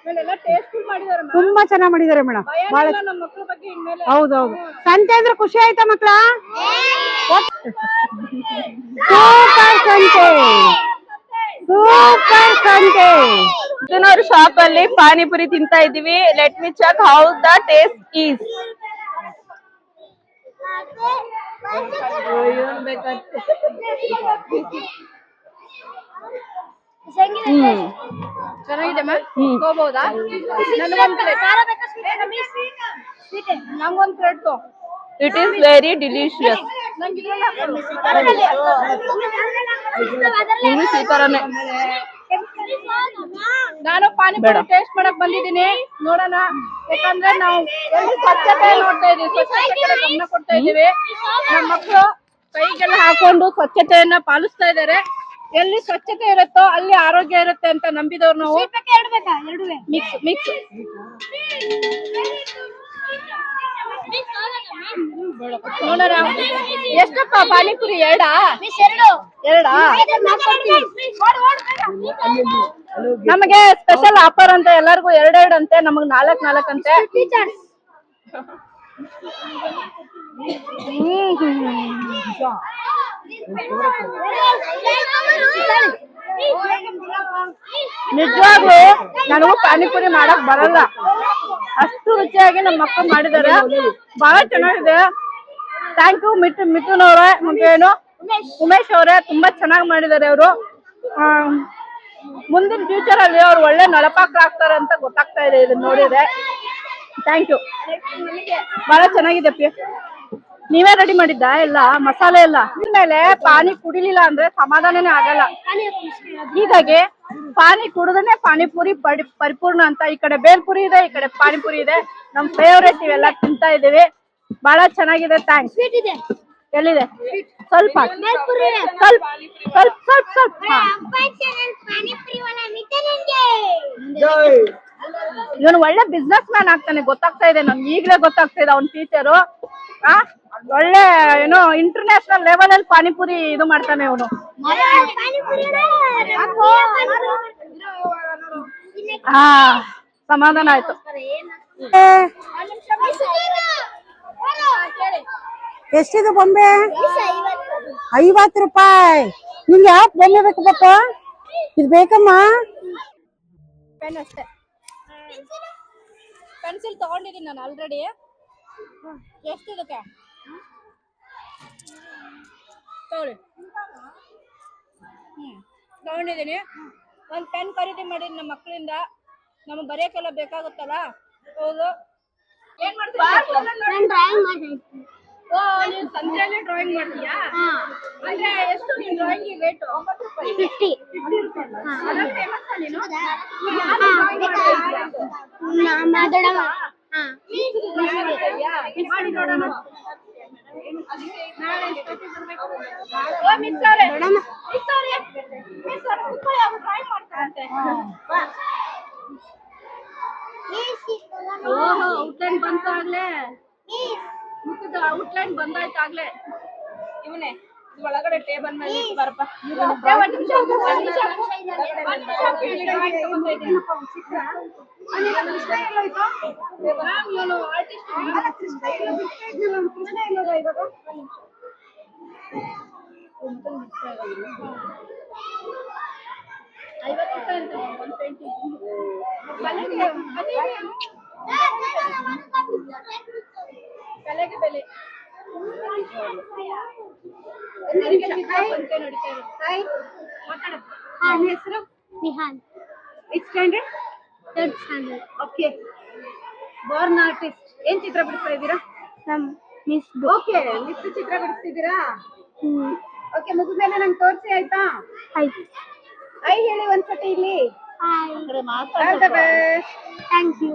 ತುಂಬಾ ಚೆನ್ನಾಗಿ ಮಾಡಿದಾರೆ ಮೇಡಮ್. ಬಹಳ ಹೌದೌದು. ಸಂತೆ ಅಂದ್ರೆ ಖುಷಿ ಆಯ್ತಾ ಮಕ್ಳ? ಸೂಪರ್ ಸಂತೆ, ಸೂಪರ್ ಸಂತೆ. ಇದನ್ನವ್ರ ಶಾಪ್ ಅಲ್ಲಿ ಪಾನಿಪುರಿ ತಿಂತಾ ಇದೀವಿ. Let me check how the taste is. ಚೆನ್ನಾಗಿದೆ ಮ್ಯಾಮ್. ಹೋಗ್ಬೋದಾ? ನಂಗೊಂದ್ plate. It is very delicious. English ಈ ತರನೇ. ನಾನು ಪಾನಿಪುರಿ ಟೇಸ್ಟ್ ಮಾಡಕ್ ಬಂದಿದ್ದೀನಿ. ನೋಡೋಣ. ಯಾಕಂದ್ರೆ ನಾವು ಎಲ್ಲಿ ಸ್ವಚ್ಛತೆ ನೋಡ್ತಾ ಇದೀವಿ, ಸ್ವಚ್ಛತೆ ಕಡೆ ಗಮನ ಕೊಡ್ತಾ ಇದೀವಿ. ನಮ್ಮ ಮಕ್ಕಳು ಕೈಗೆಲ್ಲ ಹಾಕೊಂಡು ಸ್ವಚ್ಛತೆಯನ್ನ ಪಾಲಿಸ್ತಾ ಇದಾರೆ. ಎಲ್ಲಿ ಸ್ವಚ್ಛತೆ ಇರುತ್ತೋ ಅಲ್ಲಿ ಆರೋಗ್ಯ ಇರುತ್ತೆ ಅಂತ ನಂಬಿದವ್ರು ನಾವು. Mix mix. ನೋಡೋಣ. ಎಷ್ಟಪ್ಪ ಪಾನಿಪುರಿ? ಎರಡಾ? ನಮಗೆ ಸ್ಪೆಷಲ್ ಆಫರ್ ಅಂತ ಎಲ್ಲರಿಗೂ 2 ಅಂತೆ, ನಮಗ್ 4 ಅಂತೆ. ನಿಜವಾಗ್ಲೂ ನನಗೂ ಪಾನಿಪುರಿ ಮಾಡಕ್ ಬರಲ್ಲ. ಅಷ್ಟು ರುಚಿಯಾಗಿ ನಮ್ಮ ಮಕ್ಕಳು ಮಾಡಿದ್ದಾರೆ. ಬಹಳ ಚೆನ್ನಾಗಿದೆ. ಥ್ಯಾಂಕ್ ಯು ಮಿಥುನ್ ಅವ್ರೆ, ಮತ್ತೆ ಏನು ಉಮೇಶ್ ಅವ್ರೆ. ತುಂಬಾ ಚೆನ್ನಾಗಿ ಮಾಡಿದ್ದಾರೆ ಅವರು. ಮುಂದಿನ ಫ್ಯೂಚರ್ ಅಲ್ಲಿ ಅವ್ರು ಒಳ್ಳೆ ನಳಪಾಕರಾಗ್ತಾರೆ ಅಂತ ಗೊತ್ತಾಗ್ತಾ ಇದೆ ಇದನ್ನ ನೋಡಿದ್ರೆ. Thank you. ಬಹಳ ಚೆನ್ನಾಗಿದೆ ಪಿ. ನೀವೇ ರೆಡಿ ಮಾಡಿದ್ದ ಎಲ್ಲ ಮಸಾಲೆ ಎಲ್ಲ? ಇನ್ಮೇಲೆ ಪಾನಿ ಕುಡಿಲಿಲ್ಲ ಅಂದ್ರೆ ಸಮಾಧಾನನೇ ಆಗಲ್ಲ. ಹೀಗಾಗಿ ಪಾನಿ ಕುಡಿದ್ರೆ ಪಾನಿಪುರಿ ಪರಿಪೂರ್ಣ ಅಂತ. ಈ ಕಡೆ ಬೇಲ್ಪುರಿ ಇದೆ, ಈ ಕಡೆ ಪಾನಿಪುರಿ ಇದೆ. ನಮ್ ಫೇವ್ರೇಟ್. ಇವೆಲ್ಲ ತಿಂತಾ ಇದೀವಿ. ಬಹಳ ಚೆನ್ನಾಗಿದೆ. ಥ್ಯಾಂಕ್ಸ್. ಎಲ್ಲಿದೆ? ಸ್ವಲ್ಪ ಇವನು ಒಳ್ಳೆ ಬಿಸ್ನೆಸ್ ಮ್ಯಾನ್ ಆಗ್ತಾನೆ ಗೊತ್ತಾಗ್ತಾ ಇದೆ ನಮ್ಗೆ. ಈಗಲೇ ಗೊತ್ತಾಗ್ತಾ ಇದೆ ಅವ್ನ ಟೀಚರು. ಒಳ್ಳೆ ಏನೋ ಇಂಟರ್ನ್ಯಾಷನಲ್ ಲೆವೆಲ್ ಅಲ್ಲಿ ಪಾನಿಪುರಿ ಇದು ಮಾಡ್ತಾನೆ ಇವನು. ಸಮಾಧಾನ ಆಯ್ತು. ಎಷ್ಟಿದೆ ಬೊಂಬೆ? 50 ರೂಪಾಯಿ. ನಿಮ್ಗೆ ಯಾವ ಬೊಂಬೆ ಬೇಕು ಪಾಪ? ಇದು ಬೇಕಮ್ಮ? ಪೆನ್ಸಿಲ್ ತಗೊಂಡಿದ್ದೀನಿ ನಾನು ಆಲ್ರೆಡಿ. ಎಷ್ಟು ಇದಕ್ಕೆ ತಗೊಳ್ಳಿ. ತಗೊಂಡಿದ್ದೀನಿ. ಒಂದು ಪೆನ್ ಖರೀದಿ ಮಾಡಿದ್ದೀನಿ ನಮ್ಮ ಮಕ್ಕಳಿಂದ. ನಮಗೆ ಬರೆಯೋಕ್ಕೆಲ್ಲ ಬೇಕಾಗುತ್ತಲ್ಲ. ಹೌದು. ಏನ್ ಮಾಡ್ತೀರಾ? ಓ, ನೀನು ಸಂತೆಯಲ್ಲಿ ಡ್ರಾಯಿಂಗ್ ಮಾಡ್ತೀಯಾ? ಅಂದ್ರೆ ಎಷ್ಟು ನೀನು ಡ್ರಾಯಿಂಗ್ ರೇಟು? 50. ಅದ್ರಲ್ಲಿ famous ಆ ನೀನು? ಮಾಡಿ ನೋಡೋಣ. ನಾಳೆ ಎಷ್ಟೊತ್ತಿಗೆ ಬರ್ಬೇಕು? ಓ, ಮಿಸ್ ಅವರೇ, ಕೂತ್ಕೊಳ್ಳಿ, ಅವ್ರು ಡ್ರಾಯಿಂಗ್ ಮಾಡ್ತಾರಂತೆ. ಬಾ. ಓಹೋ, ಔಟ್ಲೈನ್ ಬಂತು ಆಗ್ಲೇ. ಮುಖದ ಔಟ್ಲೈನ್ ಬಂದಾಯ್ತಾಗ್ಲೇ. ಇವನೇ ಒಳಗಡೆ ಟೇಬಲ್ ಮೇಲೆ ಇಟ್ಟು ಬರಪ್ಪ. ಒಂದ್ ನಿಮಿಷ ಇವನು ಆರ್ಟಿಸ್ಟ್. ಒಂದು ಪೇಂಟಿಂಗ್ ಕಲೆಗೆ ಬೆಲೆ. ಹೆಸರು Nihan. Standard third standard. Okay. Born artist. ಏನ್ ಚಿತ್ರ ಬಿಡಿಸ್ತಾ ಇದ್ದೀರಾ? ನಮ್ ಮಿಸ್ ಓಕೆ, ಮಿಸ್ ಚಿತ್ರ ಬಿಡಿಸ್ತಿದ್ದೀರಾ? ಓಕೆ, ಮುಗಿದ್ಮೇಲೆ ನಂಗೆ ತೋರಿಸಿ ಆಯ್ತಾ? ಆಯ್ತು. ಐ ಹೇಳಿ ಒಂದ್ಸತಿ ಇಲ್ಲಿ. Hi. All the best. Thank you.